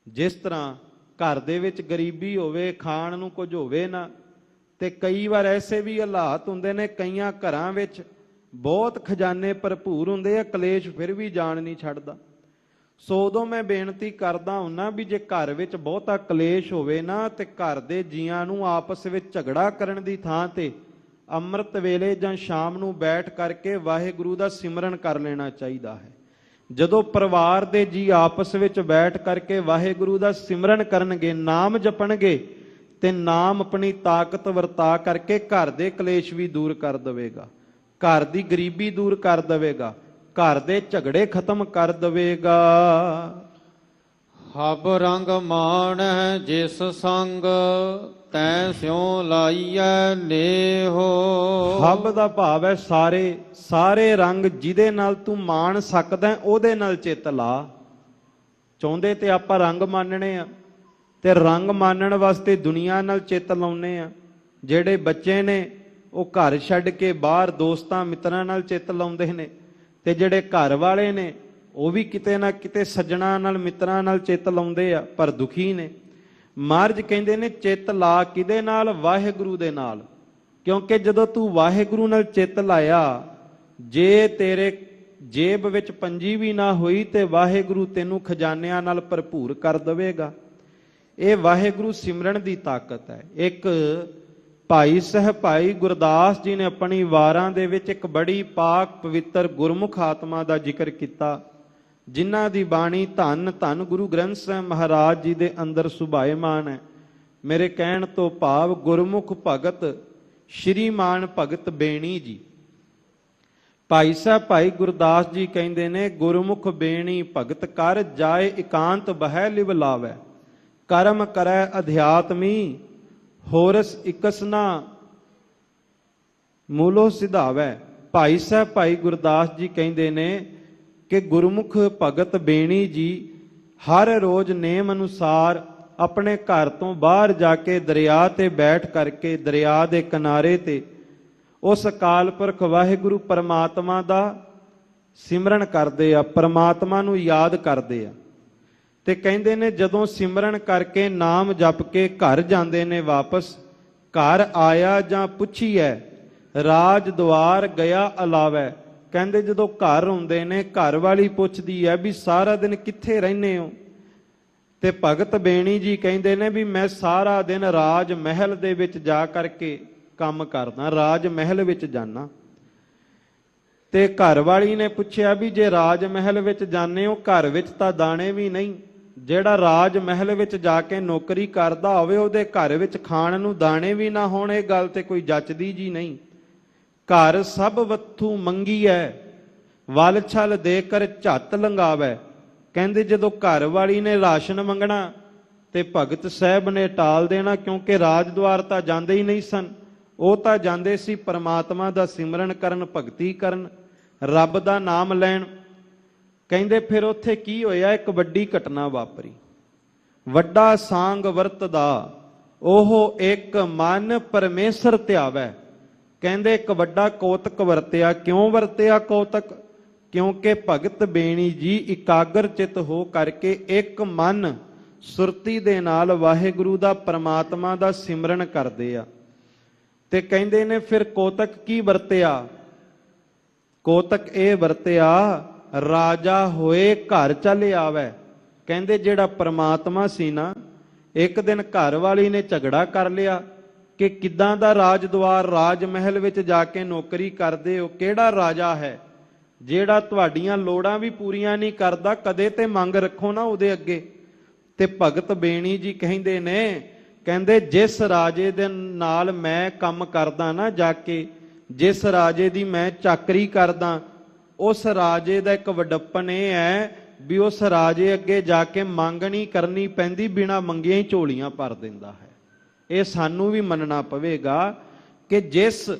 ਜਿਸ ਤਰ੍ਹਾਂ ਘਰ ਦੇ ਵਿੱਚ ਗਰੀਬੀ ਹੋਵੇ, ਖਾਣ ਨੂੰ ਕੁਝ ਹੋਵੇ ਨਾ, ਤੇ ਕਈ ਵਾਰ ਐਸੇ ਵੀ ਹਾਲਾਤ ਹੁੰਦੇ ਨੇ, ਕਈਆਂ ਘਰਾਂ ਵਿੱਚ ਬਹੁਤ ਖਜ਼ਾਨੇ ਭਰਪੂਰ ਹੁੰਦੇ ਆ, ਕਲੇਸ਼ ਫਿਰ ਵੀ ਜਾਣ ਨਹੀਂ ਛੱਡਦਾ। ਸੋ ਉਦੋਂ ਮੈਂ ਬੇਨਤੀ ਕਰਦਾ ਹੁੰਨਾ ਵੀ ਜੇ ਘਰ ਵਿੱਚ ਬਹੁਤਾ ਕਲੇਸ਼ ਹੋਵੇ ਨਾ, ਤੇ ਘਰ ਦੇ ਜੀਆਂ ਨੂੰ ਆਪਸ ਵਿੱਚ ਝਗੜਾ ਕਰਨ ਦੀ ਥਾਂ ਤੇ ਅੰਮ੍ਰਿਤ ਵੇਲੇ ਜਾਂ ਸ਼ਾਮ ਨੂੰ ਬੈਠ ਕਰਕੇ ਵਾਹਿਗੁਰੂ ਦਾ ਸਿਮਰਨ ਕਰ ਲੈਣਾ ਚਾਹੀਦਾ ਹੈ। ਜਦੋਂ ਪਰਿਵਾਰ ਦੇ ਜੀ ਆਪਸ ਵਿੱਚ ਬੈਠ ਕਰਕੇ ਵਾਹਿਗੁਰੂ ਦਾ ਸਿਮਰਨ ਕਰਨਗੇ, ਨਾਮ ਜਪਣਗੇ, ਤੇ ਨਾਮ ਆਪਣੀ ਤਾਕਤ ਵਰਤਾ ਕਰਕੇ ਘਰ ਦੇ ਕਲੇਸ਼ ਵੀ ਦੂਰ ਕਰ ਦੇਵੇਗਾ, ਘਰ ਦੀ ਗਰੀਬੀ ਦੂਰ ਕਰ ਦੇਵੇਗਾ, ਘਰ ਦੇ ਝਗੜੇ ਖਤਮ ਕਰ ਦੇਵੇਗਾ। ਹਬ ਰੰਗ ਮਾਣ ਜਿਸ ਸੰਗ ਤੈ ਸਿਉ ਲਾਈਐ ਲੇਹੋ। ਹੱਬ ਦਾ ਭਾਵ ਹੈ ਸਾਰੇ, ਸਾਰੇ ਰੰਗ ਜਿਹਦੇ ਨਾਲ ਤੂੰ ਮਾਣ ਸਕਦਾ ਹੈ, ਉਹਦੇ ਨਾਲ ਚਿੱਤ ਲਾ। ਚਾਹੁੰਦੇ ਤੇ ਆਪਾਂ ਰੰਗ ਮਾਨਣੇ ਆ, ਤੇ ਰੰਗ ਮਾਨਣ ਵਾਸਤੇ ਦੁਨੀਆ ਨਾਲ ਚਿੱਤ ਲਾਉਨੇ ਆ। ਜਿਹੜੇ ਬੱਚੇ ਨੇ ਉਹ ਘਰ ਛੱਡ ਕੇ ਬਾਹਰ ਦੋਸਤਾਂ ਮਿੱਤਰਾਂ ਨਾਲ ਚਿੱਤ ਲਾਉਂਦੇ ਨੇ, ਤੇ ਜਿਹੜੇ ਘਰ ਵਾਲੇ ਨੇ ਉਹ ਵੀ ਕਿਤੇ ਨਾ ਕਿਤੇ ਸੱਜਣਾ ਨਾਲ ਮਿੱਤਰਾਂ ਨਾਲ ਚਿੱਤ ਲਾਉਂਦੇ ਆ, ਪਰ ਦੁਖੀ ਨੇ। ਮਹਾਰਾਜ ਕਹਿੰਦੇ ਨੇ ਚਿੱਤ ਲਾ ਕਿਹਦੇ ਨਾਲ? ਵਾਹਿਗੁਰੂ ਦੇ ਨਾਲ। ਕਿਉਂਕਿ ਜਦੋਂ ਤੂੰ ਵਾਹਿਗੁਰੂ ਨਾਲ ਚਿੱਤ ਲਾਇਆ, ਜੇ ਤੇਰੇ ਜੇਬ ਵਿੱਚ ਪੰਜੀ ਵੀ ਨਾ ਹੋਈ ਤੇ ਵਾਹਿਗੁਰੂ ਤੈਨੂੰ ਖਜ਼ਾਨਿਆਂ ਨਾਲ ਭਰਪੂਰ ਕਰ ਦੇਵੇਗਾ। ਇਹ ਵਾਹਿਗੁਰੂ ਸਿਮਰਨ ਦੀ ਤਾਕਤ ਹੈ। ਇੱਕ ਭਾਈ ਸਾਹਿਬ ਭਾਈ ਗੁਰਦਾਸ ਜੀ ਨੇ ਆਪਣੀ ਵਾਰਾਂ ਦੇ ਵਿੱਚ ਇੱਕ ਬੜੀ ਪਾਕ ਪਵਿੱਤਰ ਗੁਰਮੁਖ ਆਤਮਾ ਦਾ ਜ਼ਿਕਰ ਕੀਤਾ, ਜਿਨ੍ਹਾਂ ਦੀ ਬਾਣੀ ਧੰਨ ਧੰਨ ਗੁਰੂ ਗ੍ਰੰਥ ਸਾਹਿਬ ਮਹਾਰਾਜ ਜੀ ਦੇ ਅੰਦਰ ਸੁਭਾਏਮਾਨ ਹੈ। ਮੇਰੇ ਕਹਿਣ ਤੋਂ ਭਾਵ ਗੁਰਮੁਖ ਭਗਤ ਸ਼੍ਰੀਮਾਨ ਭਗਤ ਬੇਣੀ ਜੀ। ਭਾਈ ਸਾਹਿਬ ਭਾਈ ਗੁਰਦਾਸ ਜੀ ਕਹਿੰਦੇ ਨੇ, ਗੁਰਮੁਖ ਬੇਣੀ ਭਗਤ ਕਰ ਜਾਏ ਇਕਾਂਤ ਬਹਿ ਲਿਵ ਲਾਵੈ, ਕਰਮ ਕਰੈ ਅਧਿਆਤਮੀ ਹੋਰਸ ਇਕਸਨਾ ਮੂਲੋ ਸਿਧਾਵੈ। ਭਾਈ ਸਾਹਿਬ ਭਾਈ ਗੁਰਦਾਸ ਜੀ ਕਹਿੰਦੇ ਨੇ ਕਿ ਗੁਰਮੁਖ ਭਗਤ ਬੇਣੀ ਜੀ ਹਰ ਰੋਜ਼ ਨੇਮ ਅਨੁਸਾਰ ਆਪਣੇ ਘਰ ਤੋਂ ਬਾਹਰ ਜਾ ਕੇ ਦਰਿਆ ਤੇ ਬੈਠ ਕਰਕੇ ਦਰਿਆ ਦੇ ਕਿਨਾਰੇ ਤੇ ਉਸ ਅਕਾਲ ਪੁਰਖ ਵਾਹਿਗੁਰੂ ਪਰਮਾਤਮਾ ਦਾ ਸਿਮਰਨ ਕਰਦੇ ਆ, ਪਰਮਾਤਮਾ ਨੂੰ ਯਾਦ ਕਰਦੇ ਆ। ਤੇ ਕਹਿੰਦੇ ਨੇ ਜਦੋਂ ਸਿਮਰਨ ਕਰਕੇ ਨਾਮ ਜਪ ਕੇ ਘਰ ਜਾਂਦੇ ਨੇ ਵਾਪਸ, ਘਰ ਆਇਆ ਜਾਂ ਪੁੱਛੀਐ ਰਾਜ ਦੁਆਰ ਗਿਆ ਅਲਾਵੈ। ਕਹਿੰਦੇ ਜਦੋਂ ਘਰ ਆਉਂਦੇ ਨੇ, ਘਰ ਵਾਲੀ ਪੁੱਛਦੀ ਹੈ ਵੀ ਸਾਰਾ ਦਿਨ ਕਿੱਥੇ ਰਹਿੰਦੇ ਹੋ? ਤੇ ਭਗਤ ਬੇਣੀ ਜੀ ਕਹਿੰਦੇ ਨੇ ਵੀ ਮੈਂ ਸਾਰਾ ਦਿਨ ਰਾਜ ਮਹਿਲ ਦੇ ਵਿੱਚ ਜਾ ਕਰਕੇ ਕੰਮ ਕਰਦਾ, ਰਾਜ ਮਹਿਲ ਵਿੱਚ ਜਾਣਾ। ਤੇ ਘਰ ਵਾਲੀ ਨੇ ਪੁੱਛਿਆ ਵੀ ਜੇ ਰਾਜ ਮਹਿਲ ਵਿੱਚ ਜਾਂਦੇ ਹੋ, ਘਰ ਵਿੱਚ ਤਾਂ ਦਾਣੇ ਵੀ ਨਹੀਂ। ਜਿਹੜਾ ਰਾਜ ਮਹਿਲ ਵਿੱਚ ਜਾ ਕੇ ਨੌਕਰੀ ਕਰਦਾ ਹੋਵੇ, ਉਹਦੇ ਘਰ ਵਿੱਚ ਖਾਣ ਨੂੰ ਦਾਣੇ ਵੀ ਨਾ ਹੋਣ, ਇਹ ਗੱਲ ਤੇ ਕੋਈ ਜੱਚਦੀ ਜੀ ਨਹੀਂ। ਘਰ ਸਭ ਵਥੂ ਮੰਗੀਐ ਵਲ ਛਲ ਦੇ ਕਰ ਝੱਤ ਲੰਗਾਵੈ। ਕਹਿੰਦੇ ਜਦੋਂ ਘਰ ਵਾਲੀ ਨੇ ਰਾਸ਼ਨ ਮੰਗਣਾ ਤੇ ਭਗਤ ਸਾਹਿਬ ਨੇ ਟਾਲ ਦੇਣਾ, ਕਿਉਂਕਿ ਰਾਜਦੁਆਰ ਤਾਂ ਜਾਂਦੇ ਹੀ ਨਹੀਂ ਸਨ। ਉਹ ਤਾਂ ਜਾਂਦੇ ਸੀ ਪਰਮਾਤਮਾ ਦਾ ਸਿਮਰਨ ਕਰਨ, ਭਗਤੀ ਕਰਨ, ਰੱਬ ਦਾ ਨਾਮ ਲੈਣ। ਕਹਿੰਦੇ ਫਿਰ ਉੱਥੇ ਕੀ ਹੋਇਆ? ਇੱਕ ਵੱਡੀ ਘਟਨਾ ਵਾਪਰੀ। ਵੱਡਾ ਸਾਂਗ ਵਰਤਦਾ ਉਹ ਇੱਕ ਮਨ ਪਰਮੇਸ਼ਰ ਧਿਆਵੈ। ਕਹਿੰਦੇ ਇੱਕ ਵੱਡਾ ਕੌਤਕ ਵਰਤਿਆ। ਕਿਉਂ ਵਰਤਿਆ ਕੌਤਕ? ਕਿਉਂਕਿ ਭਗਤ ਬੇਣੀ ਜੀ ਇਕਾਗਰ ਚਿਤ ਹੋ ਕਰਕੇ ਇੱਕ ਮਨ ਸੁਰਤੀ ਦੇ ਨਾਲ ਵਾਹਿਗੁਰੂ ਦਾ ਪਰਮਾਤਮਾ ਦਾ ਸਿਮਰਨ ਕਰਦੇ ਆ। ਤੇ ਕਹਿੰਦੇ ਨੇ ਫਿਰ ਕੌਤਕ ਕੀ ਵਰਤਿਆ? ਕੌਤਕ ਇਹ ਵਰਤਿਆ ਰਾਜਾ ਹੋਏ ਘਰ ਚੱਲ ਆਵੈ। ਕਹਿੰਦੇ ਜਿਹੜਾ ਪਰਮਾਤਮਾ ਸੀ ਨਾ, ਇੱਕ ਦਿਨ ਘਰ ਵਾਲੀ ਨੇ ਝਗੜਾ ਕਰ ਲਿਆ ਕਿ ਕਿੱਦਾਂ ਦਾ ਰਾਜਦੁਆਰ ਰਾਜ ਮਹਿਲ ਵਿੱਚ ਜਾ ਕੇ ਨੌਕਰੀ ਕਰਦੇ ਹੋ? ਕਿਹੜਾ ਰਾਜਾ ਹੈ ਜਿਹੜਾ ਤੁਹਾਡੀਆਂ ਲੋੜਾਂ ਵੀ ਪੂਰੀਆਂ ਨਹੀਂ ਕਰਦਾ? ਕਦੇ ਤੇ ਮੰਗ ਰੱਖੋ ਨਾ ਉਹਦੇ ਅੱਗੇ। ਤੇ ਭਗਤ ਬੇਣੀ ਜੀ ਕਹਿੰਦੇ ਨੇ, ਕਹਿੰਦੇ ਜਿਸ ਰਾਜੇ ਦੇ ਨਾਲ ਮੈਂ ਕੰਮ ਕਰਦਾ ਨਾ ਜਾ ਕੇ, ਜਿਸ ਰਾਜੇ ਦੀ ਮੈਂ ਚਾਕਰੀ ਕਰਦਾ, ਉਸ ਰਾਜੇ ਦਾ ਇੱਕ ਵਡੱਪਨ ਇਹ ਹੈ ਵੀ ਉਸ ਰਾਜੇ ਅੱਗੇ ਜਾ ਕੇ ਮੰਗ ਨਹੀਂ ਕਰਨੀ ਪੈਂਦੀ, ਬਿਨਾਂ ਮੰਗਿਆਂ ਹੀ ਝੋਲੀਆਂ ਭਰ ਦਿੰਦਾ ਹੈ। ਇਹ ਸਾਨੂੰ ਵੀ ਮੰਨਣਾ ਪਵੇਗਾ ਕਿ ਜਿਸ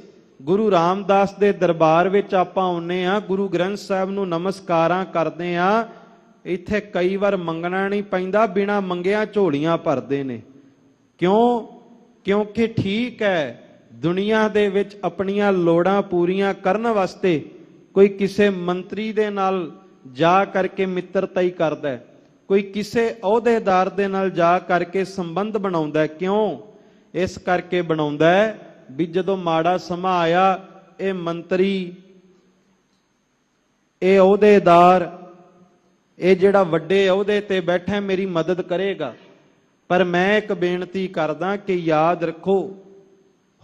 ਗੁਰੂ ਰਾਮਦਾਸ ਦੇ ਦਰਬਾਰ ਵਿੱਚ ਆਪਾਂ ਆਉਂਦੇ ਆ, ਗੁਰੂ ਗ੍ਰੰਥ ਸਾਹਿਬ ਨੂੰ ਨਮਸਕਾਰਾਂ ਕਰਦੇ ਆ, ਇੱਥੇ ਕਈ ਵਾਰ ਮੰਗਣਾ ਨਹੀਂ ਪੈਂਦਾ, ਬਿਨਾਂ ਮੰਗਿਆਂ ਝੋਲੀਆਂ ਭਰਦੇ ਨੇ। ਕਿਉਂ? ਕਿਉਂਕਿ ਠੀਕ ਹੈ, ਦੁਨੀਆ ਦੇ ਵਿੱਚ ਆਪਣੀਆਂ ਲੋੜਾਂ ਪੂਰੀਆਂ ਕਰਨ ਵਾਸਤੇ ਕੋਈ ਕਿਸੇ ਮੰਤਰੀ ਦੇ ਨਾਲ ਜਾ ਕਰਕੇ ਮਿੱਤਰਤਾ ਹੀ ਕਰਦਾ, ਕੋਈ ਕਿਸੇ ਅਹੁਦੇਦਾਰ ਦੇ ਨਾਲ ਜਾ ਕਰਕੇ ਸੰਬੰਧ ਬਣਾਉਂਦਾ। ਕਿਉਂ? ਇਸ ਕਰਕੇ ਬਣਾਉਂਦਾ ਵੀ ਜਦੋਂ ਮਾੜਾ ਸਮਾਂ ਆਇਆ, ਇਹ ਮੰਤਰੀ, ਇਹ ਅਹੁਦੇਦਾਰ, ਇਹ ਜਿਹੜਾ ਵੱਡੇ ਅਹੁਦੇ ਤੇ ਬੈਠਾ ਮੇਰੀ ਮਦਦ ਕਰੇਗਾ। ਪਰ ਮੈਂ ਇੱਕ ਬੇਨਤੀ ਕਰਦਾ ਕਿ ਯਾਦ ਰੱਖੋ,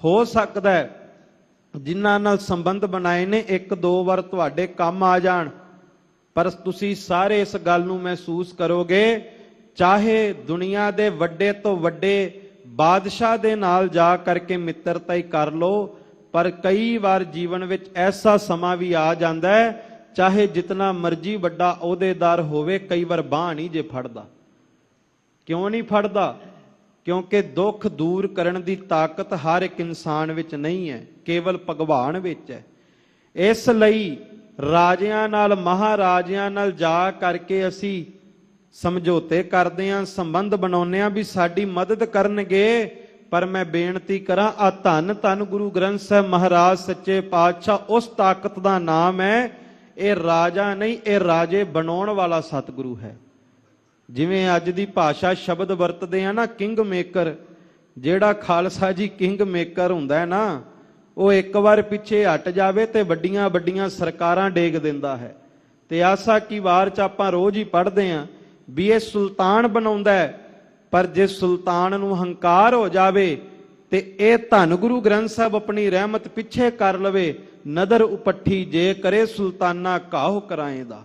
ਹੋ ਸਕਦਾ ਹੈ ਜਿਨ੍ਹਾਂ ਨਾਲ ਸੰਬੰਧ ਬਣਾਏ ਨੇ ਇੱਕ ਦੋ ਵਾਰ ਤੁਹਾਡੇ ਕੰਮ ਆ ਜਾਣ, ਪਰ ਤੁਸੀਂ ਸਾਰੇ ਇਸ ਗੱਲ ਨੂੰ ਮਹਿਸੂਸ ਕਰੋਗੇ, ਚਾਹੇ ਦੁਨੀਆ ਦੇ ਵੱਡੇ ਤੋਂ ਵੱਡੇ ਬਾਦਸ਼ਾਹ ਦੇ ਨਾਲ ਜਾ ਕਰਕੇ ਮਿੱਤਰਤਾ ਹੀ ਕਰ ਲਓ, ਪਰ ਕਈ ਵਾਰ ਜੀਵਨ ਵਿੱਚ ਐਸਾ ਸਮਾਂ ਵੀ ਆ ਜਾਂਦਾ ਹੈ, ਚਾਹੇ ਜਿਤਨਾ ਮਰਜ਼ੀ ਵੱਡਾ ਅਹੁਦੇਦਾਰ ਹੋਵੇ, ਕਈ ਵਾਰ ਬਾਂਹ ਨਹੀਂ ਜੇ ਫੜਦਾ। ਕਿਉਂ ਨਹੀਂ ਫੜਦਾ? ਕਿਉਂਕਿ ਦੁੱਖ ਦੂਰ ਕਰਨ ਦੀ ਤਾਕਤ ਹਰ ਇੱਕ ਇਨਸਾਨ ਵਿੱਚ ਨਹੀਂ ਹੈ, ਕੇਵਲ ਭਗਵਾਨ ਵਿੱਚ ਹੈ। ਇਸ ਲਈ ਰਾਜਿਆਂ ਨਾਲ, ਮਹਾਰਾਜਿਆਂ ਨਾਲ ਜਾ ਕਰਕੇ ਅਸੀਂ ਸਮਝੌਤੇ ਕਰਦੇ ਹਾਂ, ਸੰਬੰਧ ਬਣਾਉਂਦੇ ਹਾਂ ਵੀ ਸਾਡੀ ਮਦਦ ਕਰਨਗੇ। ਪਰ ਮੈਂ ਬੇਨਤੀ ਕਰਾਂ, ਆ ਧੰਨ ਧੰਨ ਗੁਰੂ ਗ੍ਰੰਥ ਸਾਹਿਬ ਮਹਾਰਾਜ ਸੱਚੇ ਪਾਤਸ਼ਾਹ ਉਸ ਤਾਕਤ ਦਾ ਨਾਮ ਹੈ। ਇਹ ਰਾਜਾ ਨਹੀਂ, ਇਹ ਰਾਜੇ ਬਣਾਉਣ ਵਾਲਾ ਸਤਿਗੁਰੂ ਹੈ। ਜਿਵੇਂ ਅੱਜ ਦੀ ਭਾਸ਼ਾ ਸ਼ਬਦ ਵਰਤਦੇ ਆ ਨਾ, ਕਿੰਗ ਮੇਕਰ, ਜਿਹੜਾ ਖਾਲਸਾ ਜੀ ਕਿੰਗ ਮੇਕਰ ਹੁੰਦਾ ਹੈ ਨਾ, ਉਹ ਇੱਕ ਵਾਰ ਪਿੱਛੇ ਹਟ ਜਾਵੇ ਤੇ ਵੱਡੀਆਂ ਵੱਡੀਆਂ ਸਰਕਾਰਾਂ ਡੇਗ ਦਿੰਦਾ ਹੈ। ਤੇ ਆਸਾ ਕੀ ਵਾਰ ਚ ਆਪਾਂ ਰੋਜ਼ ਹੀ ਪੜ੍ਹਦੇ ਆਂ ਵੀ ਇਹ ਸੁਲਤਾਨ ਬਣਾਉਂਦਾ ਹੈ। ਪਰ ਜੇ ਸੁਲਤਾਨ ਨੂੰ ਹੰਕਾਰ ਹੋ ਜਾਵੇ ਤੇ ਇਹ ਧੰਨ ਗੁਰੂ ਗ੍ਰੰਥ ਸਾਹਿਬ ਆਪਣੀ ਰਹਿਮਤ ਪਿੱਛੇ ਕਰ ਲਵੇ, ਨਦਰ ਉਪੱਠੀ ਜੇ ਕਰੇ ਸੁਲਤਾਨਾ ਕਾਹੋ ਕਰਾਏ ਦਾ।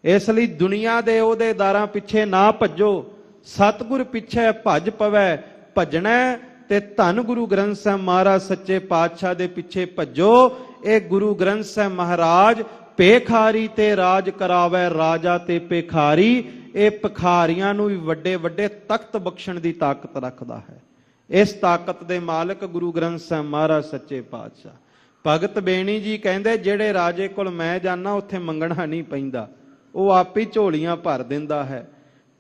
ਇਸ ਲਈ ਦੁਨੀਆ ਦੇ ਅਹੁਦੇਦਾਰਾਂ ਪਿੱਛੇ ਨਾ ਭੱਜੋ, ਸਤਿਗੁਰ ਪਿੱਛੇ ਭੱਜ ਪਵੈ। ਭੱਜਣਾ ਤੇ ਧੰਨ ਗੁਰੂ ਗ੍ਰੰਥ ਸਾਹਿਬ ਮਹਾਰਾਜ ਸੱਚੇ ਪਾਤਸ਼ਾਹ ਦੇ ਪਿੱਛੇ ਭੱਜੋ। ਇਹ ਗੁਰੂ ਗ੍ਰੰਥ ਸਾਹਿਬ ਮਹਾਰਾਜ ਭੇਖਾਰੀ ਤੇ ਰਾਜ ਕਰਾਵੈ, ਰਾਜਾ ਤੇ ਭੇਖਾਰੀ। ਇਹ ਭਿਖਾਰੀਆਂ ਨੂੰ ਵੀ ਵੱਡੇ ਵੱਡੇ ਤਖਤ ਬਖਸ਼ਣ ਦੀ ਤਾਕਤ ਰੱਖਦਾ ਹੈ। ਇਸ ਤਾਕਤ ਦੇ ਮਾਲਕ ਗੁਰੂ ਗ੍ਰੰਥ ਸਾਹਿਬ ਮਹਾਰਾਜ ਸੱਚੇ ਪਾਤਸ਼ਾਹ। ਭਗਤ ਬੇਣੀ ਜੀ ਕਹਿੰਦੇ, ਜਿਹੜੇ ਰਾਜੇ ਕੋਲ ਮੈਂ ਜਾਣਾ ਉੱਥੇ ਮੰਗਣਾ ਨਹੀਂ ਪੈਂਦਾ, ਉਹ ਆਪੇ ਝੋਲੀਆਂ ਭਰ ਦਿੰਦਾ ਹੈ।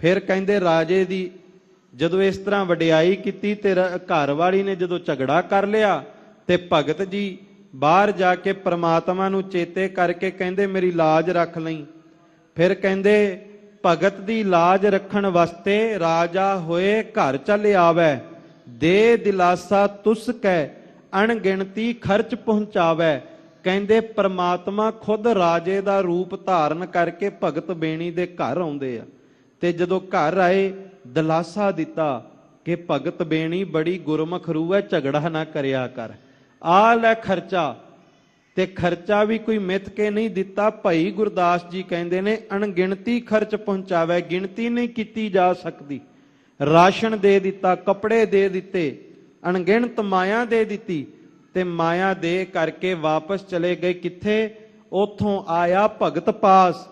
ਫਿਰ ਕਹਿੰਦੇ ਰਾਜੇ ਦੀ ਜਦੋਂ ਇਸ ਤਰ੍ਹਾਂ ਵਡਿਆਈ ਕੀਤੀ ਤੇ ਘਰ ਵਾਲੀ ਨੇ ਜਦੋਂ ਝਗੜਾ ਕਰ ਲਿਆ ਤੇ ਭਗਤ ਜੀ ਬਾਹਰ ਜਾ ਕੇ ਪ੍ਰਮਾਤਮਾ ਨੂੰ ਚੇਤੇ ਕਰਕੇ ਕਹਿੰਦੇ ਮੇਰੀ ਲਾਜ ਰੱਖ ਲਈ। ਫਿਰ ਕਹਿੰਦੇ ਭਗਤ ਦੀ ਲਾਜ ਰੱਖਣ ਵਾਸਤੇ ਰਾਜਾ ਹੋਏ ਘਰ ਚੱਲ ਆਵੈ, ਦੇ ਦਿਲਾਸਾ ਤੁਸ ਕੈ ਅਣਗਿਣਤੀ ਖਰਚ ਪਹੁੰਚਾਵੈ। ਕਹਿੰਦੇ ਪ੍ਰਮਾਤਮਾ ਖੁਦ ਰਾਜੇ ਦਾ ਰੂਪ ਧਾਰਨ ਕਰਕੇ ਭਗਤ ਬੇਣੀ ਦੇ ਘਰ ਆਉਂਦੇ ਆ ਤੇ ਜਦੋਂ ਘਰ ਆਏ ਦਿਲਾਸਾ ਦਿੱਤਾ ਕਿ ਭਗਤ ਬੇਣੀ ਬੜੀ ਗੁਰਮੁਖ ਰੂਹ ਹੈ, ਝਗੜਾ ਨਾ ਕਰਿਆ ਕਰ, ਆ ਲੈ ਖਰਚਾ। ਤੇ ਖਰਚਾ ਵੀ ਕੋਈ ਮਿੱਥ ਕੇ ਨਹੀਂ ਦਿੱਤਾ। ਭਾਈ ਗੁਰਦਾਸ ਜੀ ਕਹਿੰਦੇ ਨੇ ਅਣਗਿਣਤੀ ਖਰਚ ਪਹੁੰਚਾਵੇ, ਗਿਣਤੀ ਨਹੀਂ ਕੀਤੀ ਜਾ ਸਕਦੀ। ਰਾਸ਼ਨ ਦੇ ਦਿੱਤਾ, ਕੱਪੜੇ ਦੇ ਦਿੱਤੇ, ਅਣਗਿਣਤ ਮਾਇਆ ਦੇ ਦਿੱਤੀ ਤੇ ਮਾਇਆ ਦੇ ਕਰਕੇ ਵਾਪਸ ਚਲੇ ਗਏ। ਕਿੱਥੇ? ਉਥੋਂ ਆਇਆ ਭਗਤ ਪਾਸ,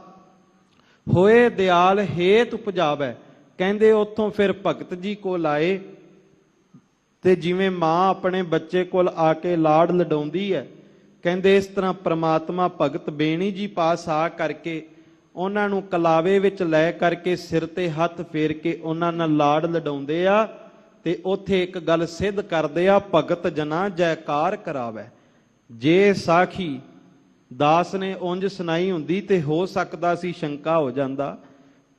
ਹੋਏ ਦਿਆਲ ਹੇਤ ਉਪਜਾਵੇ। ਕਹਿੰਦੇ ਉਥੋਂ ਫਿਰ ਭਗਤ ਜੀ ਕੋਲ ਆਏ ਤੇ ਜਿਵੇਂ ਮਾਂ ਆਪਣੇ ਬੱਚੇ ਕੋਲ ਆ ਕੇ ਲਾਡ ਲਡਾਉਂਦੀ ਹੈ, ਕਹਿੰਦੇ ਇਸ ਤਰ੍ਹਾਂ ਪ੍ਰਮਾਤਮਾ ਭਗਤ ਬੇਣੀ ਜੀ ਪਾਸ ਆ ਕਰਕੇ ਉਹਨਾਂ ਨੂੰ ਕਲਾਵੇ ਵਿੱਚ ਲੈ ਕਰਕੇ ਸਿਰ ਤੇ ਹੱਥ ਫੇਰ ਕੇ ਉਹਨਾਂ ਨਾਲ ਲਾਡ ਲਡਾਉਂਦੇ ਆ ਤੇ ਉੱਥੇ ਇੱਕ ਗੱਲ ਸਿੱਧ ਕਰਦੇ ਆ, ਭਗਤ ਜਨਾ ਜੈਕਾਰ ਕਰਾਵੇ। ਜੇ ਸਾਖੀ ਦਾਸ ਨੇ ਉਂਝ ਸੁਣਾਈ ਹੁੰਦੀ ਤੇ ਹੋ ਸਕਦਾ ਸੀ ਸ਼ੰਕਾ ਹੋ ਜਾਂਦਾ,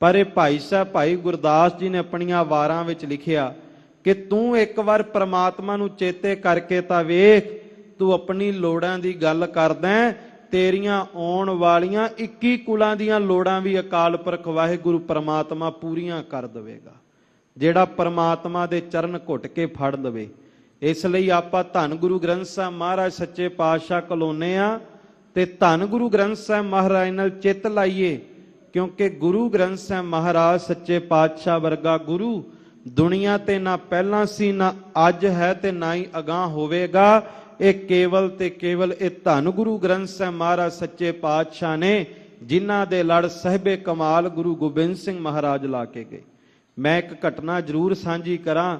ਪਰ ਇਹ ਭਾਈ ਸਾਹਿਬ ਭਾਈ ਗੁਰਦਾਸ ਜੀ ਨੇ ਆਪਣੀਆਂ ਵਾਰਾਂ ਵਿੱਚ ਲਿਖਿਆ ਕਿ ਤੂੰ ਇੱਕ ਵਾਰ ਪ੍ਰਮਾਤਮਾ ਨੂੰ ਚੇਤੇ ਕਰਕੇ ਤਾਂ ਵੇਖ, ਤੂੰ ਆਪਣੀ ਲੋੜਾਂ ਦੀ ਗੱਲ ਕਰਦਾ, ਤੇਰੀਆਂ ਆਉਣ ਵਾਲੀਆਂ 21 ਕੁਲਾਂ ਦੀਆਂ ਲੋੜਾਂ ਵੀ ਅਕਾਲ ਪੁਰਖ ਵਾਹਿਗੁਰੂ ਪ੍ਰਮਾਤਮਾ ਪੂਰੀਆਂ ਕਰ ਦੇਵੇਗਾ, ਜਿਹੜਾ ਪ੍ਰਮਾਤਮਾ ਦੇ ਚਰਨ ਘੁੱਟ ਕੇ ਫੜ ਲਵੇ। ਇਸ ਲਈ ਆਪਾਂ ਧੰਨ ਗੁਰੂ ਗ੍ਰੰਥ ਸਾਹਿਬ ਮਹਾਰਾਜ ਸੱਚੇ ਪਾਤਸ਼ਾਹ ਕੋਲੋਂ ਆ ਤੇ ਧੰਨ ਗੁਰੂ ਗ੍ਰੰਥ ਸਾਹਿਬ ਮਹਾਰਾਜ ਨਾਲ ਚਿੱਤ ਲਾਈਏ, ਕਿਉਂਕਿ ਗੁਰੂ ਗ੍ਰੰਥ ਸਾਹਿਬ ਮਹਾਰਾਜ ਸੱਚੇ ਪਾਤਸ਼ਾਹ ਵਰਗਾ ਗੁਰੂ ਦੁਨੀਆ ਤੇ ਨਾ ਪਹਿਲਾਂ ਸੀ, ਨਾ ਅੱਜ ਹੈ ਤੇ ਨਾ ਹੀ ਅਗਾਂਹ ਹੋਵੇਗਾ। ਇਹ ਕੇਵਲ ਤੇ ਕੇਵਲ ਇਹ ਧੰਨ ਗੁਰੂ ਗ੍ਰੰਥ ਸਾਹਿਬ ਮਹਾਰਾਜ ਸੱਚੇ ਪਾਤਸ਼ਾਹ ਨੇ, ਜਿਨ੍ਹਾਂ ਦੇ ਲੜ ਸਾਹਿਬੇ ਕਮਾਲ ਗੁਰੂ ਗੋਬਿੰਦ ਸਿੰਘ ਮਹਾਰਾਜ ਲਾ ਕੇ ਗਏ। ਮੈਂ ਇੱਕ ਘਟਨਾ ਜ਼ਰੂਰ ਸਾਂਝੀ ਕਰਾਂ।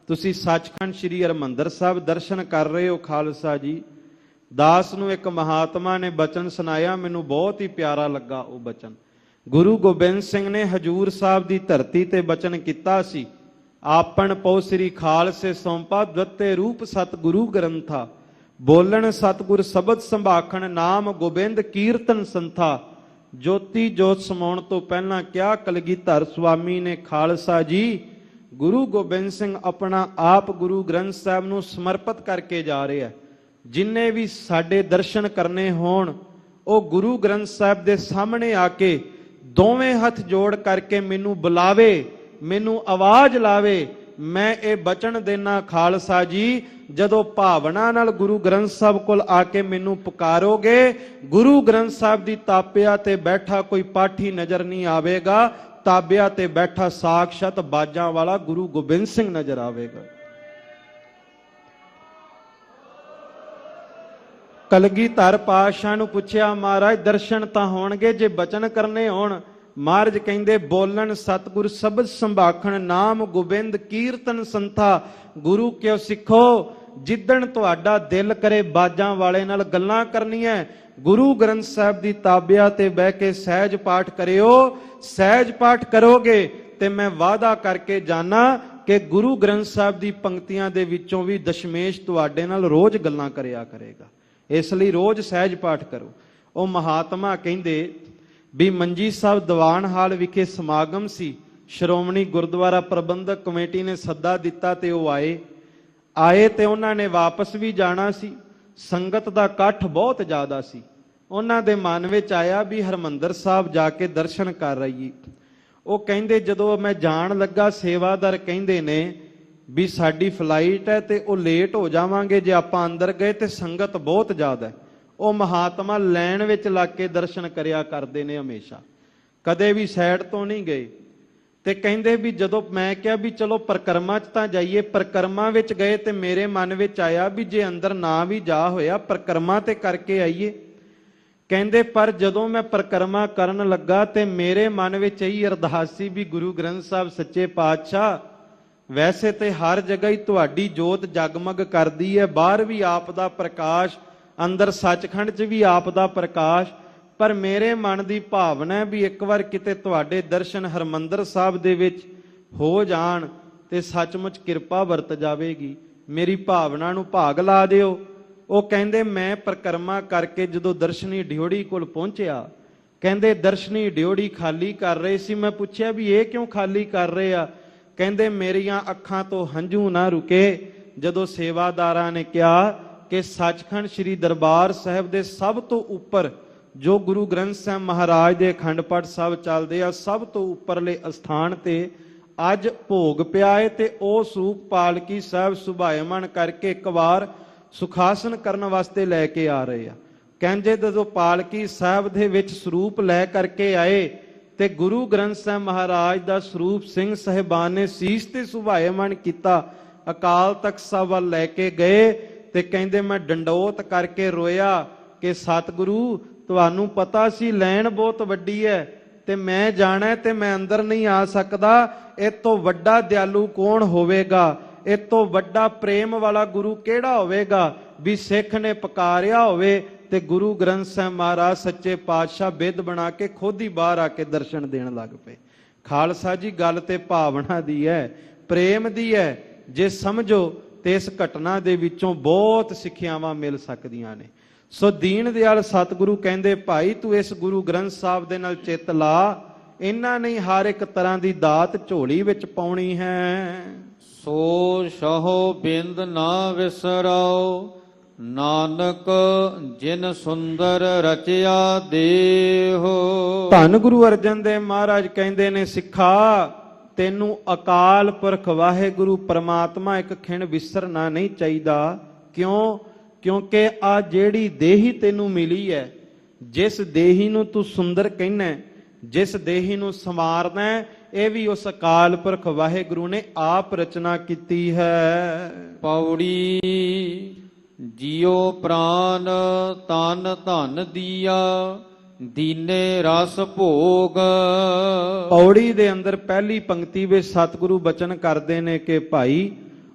ਤੁਸੀਂ ਸੱਚਖੰਡ ਸ੍ਰੀ ਹਰਿਮੰਦਰ ਸਾਹਿਬ ਦਰਸ਼ਨ ਕਰ ਰਹੇ ਹੋ ਖਾਲਸਾ ਜੀ। ਦਾਸ ਨੂੰ ਇੱਕ ਮਹਾਤਮਾ ਨੇ ਬਚਨ ਸੁਣਾਇਆ, ਮੈਨੂੰ ਬਹੁਤ ਹੀ ਪਿਆਰਾ ਲੱਗਾ ਉਹ ਬਚਨ। ਗੁਰੂ ਗੋਬਿੰਦ ਸਿੰਘ ਨੇ ਹਜੂਰ ਸਾਹਿਬ ਦੀ ਧਰਤੀ ਤੇ ਬਚਨ ਕੀਤਾ ਸੀ, ਆਪਨ ਪਉ ਸ੍ਰੀ ਖਾਲਸੇ ਸੌਂਪਾ ਦਵਤੇ ਰੂਪ ਸਤਿਗੁਰੂ ਗ੍ਰੰਥਾ, ਬੋਲਣ ਸਤਿਗੁਰ ਸ਼ਬਦ ਸੰਭਾਖਣ ਨਾਮ ਗੋਬਿੰਦ ਕੀਰਤਨ ਸੰਥਾ। ਜੋਤੀ ਜੋਤ ਸਮਾਉਣ ਤੋਂ ਪਹਿਲਾਂ ਕਿਹਾ ਕਲਗੀਧਰ ਸੁਆਮੀ ਨੇ ਖਾਲਸਾ ਜੀ, ਗੁਰੂ ਗੋਬਿੰਦ ਸਿੰਘ ਆਪਣਾ ਆਪ ਗੁਰੂ ਗ੍ਰੰਥ ਸਾਹਿਬ ਨੂੰ ਸਮਰਪਿਤ ਕਰਕੇ ਜਾ ਰਿਹਾ। ਜਿੰਨੇ ਵੀ ਸਾਡੇ ਦਰਸ਼ਨ ਕਰਨੇ ਹੋਣ ਉਹ ਗੁਰੂ ਗ੍ਰੰਥ ਸਾਹਿਬ ਦੇ ਸਾਹਮਣੇ ਆ ਕੇ ਦੋਵੇਂ ਹੱਥ ਜੋੜ ਕਰਕੇ ਮੈਨੂੰ ਬੁਲਾਵੇ, ਮੈਨੂੰ ਆਵਾਜ਼ ਲਾਵੇ। ਮੈਂ ਇਹ ਬਚਨ ਦੇਣਾ ਖਾਲਸਾ ਜੀ, ਜਦੋਂ ਭਾਵਨਾ ਨਾਲ ਗੁਰੂ ਗ੍ਰੰਥ ਸਾਹਿਬ ਕੋਲ ਆ ਕੇ ਮੈਨੂੰ ਪੁਕਾਰੋਗੇ, ਗੁਰੂ ਗ੍ਰੰਥ ਸਾਹਿਬ ਦੀ ਤਾਪਿਆ ਤੇ ਬੈਠਾ ਕੋਈ ਪਾਠੀ ਨਜ਼ਰ ਨਹੀਂ ਆਵੇਗਾ, ਤਾਬਿਆ ਤੇ ਬੈਠਾ ਸਾਖਸ਼ਾਤ ਬਾਜਾਂ ਵਾਲਾ ਗੁਰੂ ਗੋਬਿੰਦ ਸਿੰਘ ਨਜ਼ਰ ਆਵੇਗਾ। ਕਲਗੀਧਰ ਪਾਤਸ਼ਾਹ ਨੂੰ ਪੁੱਛਿਆ, ਮਹਾਰਾਜ ਦਰਸ਼ਨ ਤਾਂ ਹੋਣਗੇ, ਜੇ ਬਚਨ ਕਰਨੇ ਹੋਣ ਮਹਾਰਾਜ ਕਹਿੰਦੇ ਬੋਲਣ ਸਤਿਗੁਰ ਸ਼ਬਦ ਸੰਭਾਖਣ ਨਾਮ ਗੋਬਿੰਦ ਕੀਰਤਨ ਸੰਥਾ ਗੁਰੂ ਕਿਉ ਸਿੱਖੋ। ਜਿੱਦਣ ਤੁਹਾਡਾ ਦਿਲ ਕਰੇ ਬਾਜਾਂ ਵਾਲੇ ਨਾਲ ਗੱਲਾਂ ਕਰਨੀਆਂ, ਗੁਰੂ ਗ੍ਰੰਥ ਸਾਹਿਬ ਦੀ ਤਾਬਿਆ ਤੇ ਬਹਿ ਕੇ ਸਹਿਜ ਪਾਠ ਕਰਿਓ। ਸਹਿਜ ਪਾਠ ਕਰੋਗੇ ਤੇ ਮੈਂ ਵਾਅਦਾ ਕਰਕੇ ਜਾਣਾ ਕਿ ਗੁਰੂ ਗ੍ਰੰਥ ਸਾਹਿਬ ਦੀ ਪੰਕਤੀਆਂ ਦੇ ਵਿੱਚੋਂ ਵੀ ਦਸ਼ਮੇਸ਼ ਤੁਹਾਡੇ ਨਾਲ ਰੋਜ਼ ਗੱਲਾਂ ਕਰਿਆ ਕਰੇਗਾ। ਇਸ ਲਈ ਰੋਜ਼ ਸਹਿਜ ਪਾਠ ਕਰੋ। ਉਹ ਮਹਾਤਮਾ ਕਹਿੰਦੇ ਵੀ ਮੰਜੀ ਸਾਹਿਬ ਦੀਵਾਨ ਹਾਲ ਵਿਖੇ ਸਮਾਗਮ ਸੀ। ਸ਼੍ਰੋਮਣੀ ਗੁਰਦੁਆਰਾ ਪ੍ਰਬੰਧਕ ਕਮੇਟੀ ਨੇ ਸੱਦਾ ਦਿੱਤਾ ਤੇ ਉਹ ਆਏ ਤੇ ਉਹਨਾਂ ਨੇ ਵਾਪਸ ਵੀ ਜਾਣਾ ਸੀ। ਸੰਗਤ ਦਾ ਇਕੱਠ ਬਹੁਤ ਜ਼ਿਆਦਾ ਸੀ। ਉਹਨਾਂ ਦੇ ਮਨ ਵਿੱਚ ਆਇਆ ਵੀ ਹਰਮੰਦਰ ਸਾਹਿਬ ਜਾ ਕੇ ਦਰਸ਼ਨ ਕਰ ਰਹੀਏ। ਉਹ ਕਹਿੰਦੇ ਜਦੋਂ ਮੈਂ ਜਾਣ ਲੱਗਾ, ਸੇਵਾਦਾਰ ਕਹਿੰਦੇ ਨੇ ਵੀ ਸਾਡੀ ਫਲਾਈਟ ਹੈ ਤੇ ਉਹ ਲੇਟ ਹੋ ਜਾਵਾਂਗੇ ਜੇ ਆਪਾਂ ਅੰਦਰ ਗਏ ਤੇ ਸੰਗਤ ਬਹੁਤ ਜ਼ਿਆਦਾ ਹੈ। ਉਹ ਮਹਾਤਮਾ ਲਾਈਨ ਵਿੱਚ ਲੱਗ ਕੇ ਦਰਸ਼ਨ ਕਰਿਆ ਕਰਦੇ ਨੇ ਹਮੇਸ਼ਾ, ਕਦੇ ਵੀ ਸਾਈਡ ਤੋਂ ਨਹੀਂ ਗਏ। ਤੇ ਕਹਿੰਦੇ ਵੀ ਜਦੋਂ ਮੈਂ ਕਿਹਾ ਵੀ ਚਲੋ ਪਰਿਕਰਮਾ 'ਚ ਤਾਂ ਜਾਈਏ, ਪਰਿਕਰਮਾ ਵਿੱਚ ਗਏ ਤੇ ਮੇਰੇ ਮਨ ਵਿੱਚ ਆਇਆ ਵੀ ਜੇ ਅੰਦਰ ਨਾ ਵੀ ਜਾ ਹੋਇਆ ਪਰਿਕਰਮਾ ਤੇ ਕਰਕੇ ਆਈਏ। ਕਹਿੰਦੇ ਪਰ ਜਦੋਂ ਮੈਂ ਪਰਿਕਰਮਾ ਕਰਨ ਲੱਗਾ ਤੇ ਮੇਰੇ ਮਨ ਵਿੱਚ ਇਹੀ ਅਰਦਾਸ ਸੀ ਵੀ ਗੁਰੂ ਗ੍ਰੰਥ ਸਾਹਿਬ ਸੱਚੇ ਪਾਤਸ਼ਾਹ, ਵੈਸੇ ਤੇ ਹਰ ਜਗ੍ਹਾ ਹੀ ਤੁਹਾਡੀ ਜੋਤ ਜਗਮਗ ਕਰਦੀ ਹੈ, ਬਾਹਰ ਵੀ ਆਪ ਦਾ ਪ੍ਰਕਾਸ਼, ਅੰਦਰ ਸੱਚਖੰਡ 'ਚ ਵੀ ਆਪ ਦਾ ਪ੍ਰਕਾਸ਼, ਪਰ ਮੇਰੇ ਮਨ ਦੀ ਭਾਵਨਾ ਹੈ ਵੀ ਇੱਕ ਵਾਰ ਕਿਤੇ ਤੁਹਾਡੇ ਦਰਸ਼ਨ ਹਰਮੰਦਰ ਸਾਹਿਬ ਦੇ ਵਿੱਚ ਹੋ ਜਾਣ ਤੇ ਸੱਚਮੁੱਚ ਕਿਰਪਾ ਵਰਤ ਜਾਵੇਗੀ। ਮੇਰੀ ਭਾਵਨਾ ਨੂੰ ਭਾਗ ਲਾ ਦਿਓ। ਉਹ ਕਹਿੰਦੇ ਮੈਂ ਪਰਿਕਰਮਾ ਕਰਕੇ ਜਦੋਂ ਦਰਸ਼ਨੀ ਡਿਓੜੀ ਕੋਲ ਪਹੁੰਚਿਆ, ਕਹਿੰਦੇ ਦਰਸ਼ਨੀ ਡਿਓੜੀ ਖਾਲੀ ਕਰ ਰਹੇ ਸੀ। ਮੈਂ ਪੁੱਛਿਆ ਵੀ ਇਹ ਕਿਉਂ ਖਾਲੀ ਕਰ ਰਹੇ ਆ? ਕਹਿੰਦੇ ਮੇਰੀਆਂ ਅੱਖਾਂ ਤੋਂ ਹੰਝੂ ਨਾ ਰੁਕੇ ਜਦੋਂ ਸੇਵਾਦਾਰਾਂ ਨੇ ਕਿਹਾ ਕਿ ਸੱਚਖੰਡ ਸ੍ਰੀ ਦਰਬਾਰ ਸਾਹਿਬ ਦੇ ਸਭ ਤੋਂ ਉੱਪਰ ਜੋ ਗੁਰੂ ਗ੍ਰੰਥ ਸਾਹਿਬ ਮਹਾਰਾਜ ਦੇ ਅਖੰਡ ਪਾਠ ਸਾਹਿਬ ਚੱਲਦੇ ਆ, ਸਭ ਤੋਂ ਉੱਪਰਲੇ ਅਸਥਾਨ ਤੇ ਅੱਜ ਭੋਗ ਪਿਆ ਏ ਤੇ ਉਹ ਸਰੂਪ ਪਾਲਕੀ ਸਾਹਿਬ ਸੁਭਾਇਮਾਨ ਕਰਕੇ ਇੱਕ ਵਾਰ ਸੁਖਾਸਨ ਕਰਨ ਵਾਸਤੇ ਲੈ ਕੇ ਆ ਰਹੇ ਆ। ਕਹਿੰਦੇ ਜਦੋਂ ਪਾਲਕੀ ਸਾਹਿਬ ਦੇ ਵਿੱਚ ਸਰੂਪ ਲੈ ਕਰਕੇ ਆਏ ਤੇ ਗੁਰੂ ਗ੍ਰੰਥ ਸਾਹਿਬ ਮਹਾਰਾਜ ਦਾ ਸਰੂਪ ਸਿੰਘ ਸਾਹਿਬਾਨ ਨੇ ਸੀਸ ਤੇ ਸੁਭਾਇਮਾਨ ਕੀਤਾ, ਅਕਾਲ ਤਖਤ ਸਾਹਿਬ ਵੱਲ ਲੈ ਕੇ ਗਏ ਤੇ ਕਹਿੰਦੇ ਮੈਂ ਡੰਡੋਤ ਕਰਕੇ ਰੋਇਆ ਕਿ ਸਤਿਗੁਰੂ ਤੁਹਾਨੂੰ ਪਤਾ ਸੀ ਲੈਣ ਬਹੁਤ ਵੱਡੀ ਹੈ ਤੇ ਮੈਂ ਜਾਣਾ ਤੇ ਮੈਂ ਅੰਦਰ ਨਹੀਂ ਆ ਸਕਦਾ। ਇਹ ਤੋਂ ਵੱਡਾ ਦਿਆਲੂ ਕੌਣ ਹੋਵੇਗਾ? ਇਹ ਤੋਂ ਵੱਡਾ ਪ੍ਰੇਮ ਵਾਲਾ ਗੁਰੂ ਕਿਹੜਾ ਹੋਵੇਗਾ ਵੀ ਸਿੱਖ ਨੇ ਪੁਕਾਰਿਆ ਹੋਵੇ ਤੇ ਗੁਰੂ ਗ੍ਰੰਥ ਸਾਹਿਬ ਮਹਾਰਾਜ ਸੱਚੇ ਪਾਤਸ਼ਾਹ ਬਿੱਧ ਬਣਾ ਕੇ ਖੁਦ ਹੀ ਬਾਹਰ ਆ ਕੇ ਦਰਸ਼ਨ ਦੇਣ ਲੱਗ ਪਏ। ਖਾਲਸਾ ਜੀ ਗੱਲ ਤੇ ਭਾਵਨਾ ਦੀ ਹੈ, ਪ੍ਰੇਮ ਦੀ ਹੈ। ਜੇ ਸਮਝੋ ਤੇ ਇਸ ਘਟਨਾ ਦੇ ਵਿੱਚੋਂ ਬਹੁਤ ਸਿੱਖਿਆਵਾਂ ਮਿਲ ਸਕਦੀਆਂ ਨੇ। ਸੋ ਦੀਨ ਦਿਆਲ ਸਤਿਗੁਰੂ ਕਹਿੰਦੇ ਭਾਈ ਤੂੰ ਇਸ ਗੁਰੂ ਗ੍ਰੰਥ ਸਾਹਿਬ ਦੇ ਨਾਲ ਚਿੱਤ ਲਾ, ਇਹਨਾਂ ਨੇ ਹਰ ਇੱਕ ਤਰ੍ਹਾਂ ਦੀ ਦਾਤ ਝੋਲੀ ਵਿੱਚ ਪਾਉਣੀ ਹੈ। ਸੋ ਸਹੋ ਬਿੰਦ ਨਾ ਵਿਸਰਾਓ, ਨਾਨਕ ਜਿਨ ਸੁੰਦਰ ਰਚਿਆ ਦੇਹੋ। ਧੰਨ ਗੁਰੂ ਅਰਜਨ ਦੇਵ ਮਹਾਰਾਜ ਕਹਿੰਦੇ ਨੇ ਸਿੱਖਾ, ਤੈਨੂੰ ਅਕਾਲ ਪੁਰਖ ਵਾਹਿਗੁਰੂ ਪਰਮਾਤਮਾ ਇੱਕ ਖਿਣ ਵਿਸਰਨਾ ਨਹੀਂ ਚਾਹੀਦਾ। ਕਿਉਂ? ਕਿਉਂਕਿ ਆ ਜਿਹੜੀ ਦੇਹੀ ਤੈਨੂੰ ਮਿਲੀ ਹੈ, ਜਿਸ ਦੇਹੀ ਨੂੰ ਤੂੰ ਸੁੰਦਰ ਕਹਿੰਦਾ, ਜਿਸ ਦੇਹੀ ਨੂੰ ਸੰਵਾਰਨਾ, ਇਹ ਵੀ ਉਸ ਅਕਾਲ ਪੁਰਖ ਵਾਹਿਗੁਰੂ ਨੇ ਆਪ ਰਚਨਾ ਕੀਤੀ ਹੈ। ਪੌੜੀ ਜਿਉ ਪ੍ਰਾਨ ਤਨ ਧਨ ਦੀਆ, ਦੀਨੇ ਰਸ ਭੋਗ। ਪੌੜੀ ਦੇ ਅੰਦਰ ਪਹਿਲੀ ਪੰਕਤੀ ਵਿੱਚ ਸਤਿਗੁਰੂ ਬਚਨ ਕਰਦੇ ਨੇ ਕਿ ਭਾਈ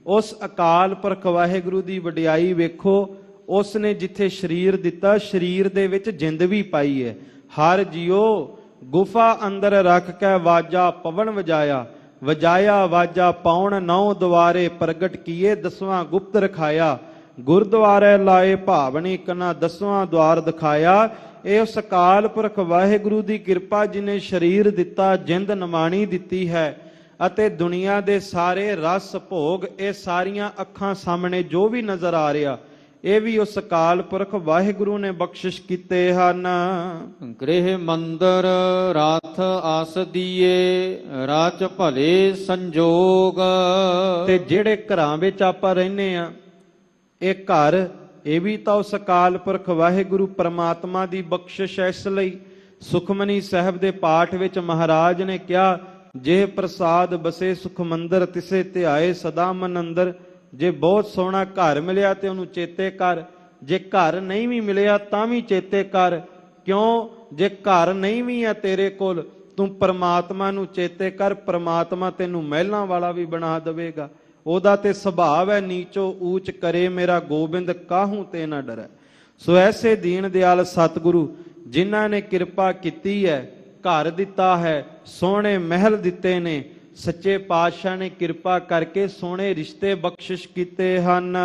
ਉਸ ਅਕਾਲ ਪੁਰਖ ਵਾਹਿਗੁਰੂ ਦੀ ਵਡਿਆਈ ਵੇਖੋ। ਉਸ ਨੇ ਜਿੱਥੇ ਸਰੀਰ ਦਿੱਤਾ, ਸਰੀਰ ਦੇ ਵਿੱਚ ਜਿੰਦ ਵੀ ਪਾਈ ਹੈ। ਹਰ ਜਿਉ ਗੁਫਾ ਅੰਦਰ ਰੱਖ ਕੇ ਵਾਜਾ ਪਵਨ ਵਜਾਇਆ, ਵਜਾਇਆ ਵਾਜਾ ਪਾਉਣ ਨੌ ਦੁਆਰੇ, ਪ੍ਰਗਟ ਕੀਏ ਦਸਵਾਂ ਗੁਪਤ ਰਖਾਇਆ, ਗੁਰਦੁਆਰੇ ਲਾਏ ਭਾਵਨੀ ਕਨਾ ਦਸਵਾਂ ਦੁਆਰ ਦਿਖਾਇਆ। ਇਹ ਉਸ ਅਕਾਲ ਪੁਰਖ ਵਾਹਿਗੁਰੂ ਦੀ ਕਿਰਪਾ ਜਿਨੇ ਸਰੀਰ ਦਿੱਤਾ, ਜਿੰਦ ਨਿਮਾਣੀ ਦਿੱਤੀ ਹੈ ਅਤੇ ਦੁਨੀਆ ਦੇ ਸਾਰੇ ਰਸ ਭੋਗ ਇਹ ਸਾਰੀਆਂ ਅੱਖਾਂ ਸਾਹਮਣੇ ਜੋ ਵੀ ਨਜ਼ਰ ਆ ਰਿਹਾ, ਇਹ ਵੀ ਉਸ ਅਕਾਲ ਪੁਰਖ ਵਾਹਿਗੁਰੂ ਨੇ ਬਖਸ਼ਿਸ਼ ਕੀਤੇ ਹਨ। ਗ੍ਰਹਿ ਮੰਦਰ ਰਾਥ ਆਸ ਦੀਏ, ਰਾਚ ਭਲੇ ਸੰਜੋਗ। ਤੇ ਜਿਹੜੇ ਘਰਾਂ ਵਿੱਚ ਆਪਾਂ ਰਹਿੰਦੇ ਆ, ਇਹ ਘਰ ਇਹ ਵੀ ਤਾਂ ਉਸ ਅਕਾਲ ਪੁਰਖ ਵਾਹਿਗੁਰੂ ਪਰਮਾਤਮਾ ਦੀ ਬਖਸ਼ਿਸ਼ ਹੈ। ਇਸ ਲਈ ਸੁਖਮਨੀ ਸਾਹਿਬ ਦੇ ਪਾਠ ਵਿੱਚ ਮਹਾਰਾਜ ਨੇ ਕਿਹਾ, ਜੇ ਪ੍ਰਸਾਦ ਬਸੇ ਸੁਖ ਮੰਦਰ, ਤਿਸੇ ਧਿਆਏ ਸਦਾ ਮਨ ਅੰਦਰ। ਜੇ ਬਹੁਤ ਸੋਹਣਾ ਘਰ ਮਿਲਿਆ ਤੇ ਉਹਨੂੰ ਚੇਤੇ ਕਰ, ਜੇ ਘਰ ਨਹੀਂ ਵੀ ਮਿਲਿਆ ਤਾਂ ਵੀ ਚੇਤੇ ਕਰ। ਕਿਉਂ? ਜੇ ਘਰ ਨਹੀਂ ਵੀ ਹੈ ਤੇਰੇ ਕੋਲ ਤੂੰ ਪਰਮਾਤਮਾ ਨੂੰ ਚੇਤੇ ਕਰ, ਪਰਮਾਤਮਾ ਤੈਨੂੰ ਮਹਿਲਾਂ ਵਾਲਾ ਵੀ ਬਣਾ ਦੇਵੇਗਾ। ਉਹਦਾ ਤੇ ਸੁਭਾਅ ਹੈ ਨੀਚੋ ਊਚ ਕਰੇ, ਮੇਰਾ ਗੋਬਿੰਦ ਕਾਹੂ ਤੇ ਨਾ ਡਰੈ। ਸੋ ਐਸੇ ਦੀਨ ਦਿਆਲ ਸਤਿਗੁਰੂ ਜਿਨ੍ਹਾਂ ਨੇ ਕਿਰਪਾ ਕੀਤੀ ਹੈ, ਘਰ ਦਿੱਤਾ ਹੈ, ਸੋਹਣੇ ਮਹਿਲ ਦਿੱਤੇ ਨੇ, ਸੱਚੇ ਪਾਤਸ਼ਾਹ ਨੇ ਕਿਰਪਾ ਕਰਕੇ ਸੋਹਣੇ ਰਿਸ਼ਤੇ ਬਖਸ਼ਿਸ਼ ਕੀਤੇ ਹਨ।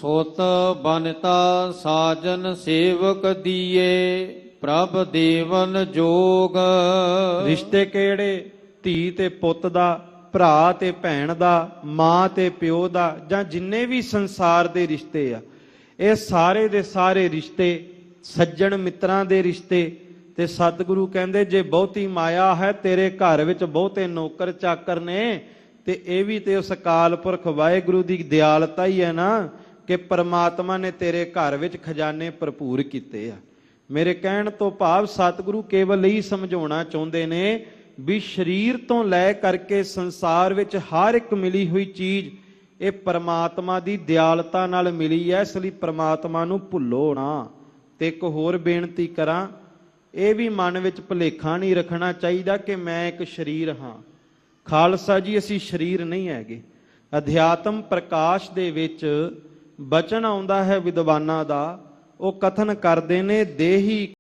ਸੁਤ ਬਨਤਾ ਸਾਜਨ ਸੇਵਕ ਦੀਏ, ਪ੍ਰਭ ਦੇਵਨ ਜੋਗ। ਰਿਸ਼ਤੇ ਕਿਹੜੇ? ਧੀ ਤੇ ਪੁੱਤ ਦਾ, ਭਰਾ ਤੇ ਭੈਣ ਦਾ, ਮਾਂ ਤੇ ਪਿਓ ਦਾ, ਜਾਂ ਜਿੰਨੇ ਵੀ ਸੰਸਾਰ ਦੇ ਰਿਸ਼ਤੇ ਆ, ਇਹ ਸਾਰੇ ਦੇ ਸਾਰੇ ਰਿਸ਼ਤੇ, ਸੱਜਣ ਮਿੱਤਰਾਂ ਦੇ ਰਿਸ਼ਤੇ। ਤੇ ਸਤਿਗੁਰੂ ਕਹਿੰਦੇ ਜੇ ਬਹੁਤੀ ਮਾਇਆ ਹੈ ਤੇਰੇ ਘਰ ਵਿੱਚ, ਬਹੁਤੇ ਨੌਕਰ ਚਾਕਰ ਨੇ, ਤੇ ਇਹ ਵੀ ਤੇ ਉਸ ਅਕਾਲ ਪੁਰਖ ਵਾਹਿਗੁਰੂ ਦੀ ਦਿਆਲਤਾ ਹੀ ਹੈ ਨਾ ਕਿ ਪਰਮਾਤਮਾ ਨੇ ਤੇਰੇ ਘਰ ਵਿੱਚ ਖਜ਼ਾਨੇ ਭਰਪੂਰ ਕੀਤੇ ਆ। ਮੇਰੇ ਕਹਿਣ ਤੋਂ ਭਾਵ ਸਤਿਗੁਰੂ ਕੇਵਲ ਇਹੀ ਸਮਝਾਉਣਾ ਚਾਹੁੰਦੇ ਨੇ ਵੀ ਸਰੀਰ ਤੋਂ ਲੈ ਕਰਕੇ ਸੰਸਾਰ ਵਿੱਚ ਹਰ ਇੱਕ ਮਿਲੀ ਹੋਈ ਚੀਜ਼ ਇਹ ਪਰਮਾਤਮਾ ਦੀ ਦਿਆਲਤਾ ਨਾਲ ਮਿਲੀ ਹੈ, ਇਸ ਲਈ ਪਰਮਾਤਮਾ ਨੂੰ ਭੁੱਲੋ ਨਾ। ਤੇ ਇੱਕ ਹੋਰ ਬੇਨਤੀ ਕਰਾਂ, ਇਹ ਵੀ ਮਨ ਵਿੱਚ ਭੁਲੇਖਾ ਨਹੀਂ ਰੱਖਣਾ ਚਾਹੀਦਾ ਕਿ ਮੈਂ ਇੱਕ ਸਰੀਰ ਹਾਂ। ਖਾਲਸਾ ਜੀ ਅਸੀਂ ਸਰੀਰ ਨਹੀਂ ਹੈਗੇ। ਅਧਿਆਤਮ ਪ੍ਰਕਾਸ਼ ਦੇ ਵਿੱਚ ਬਚਨ ਆਉਂਦਾ ਹੈ ਵਿਦਵਾਨਾਂ ਦਾ, ਉਹ ਕਥਨ ਕਰਦੇ ਨੇ ਦੇਹੀ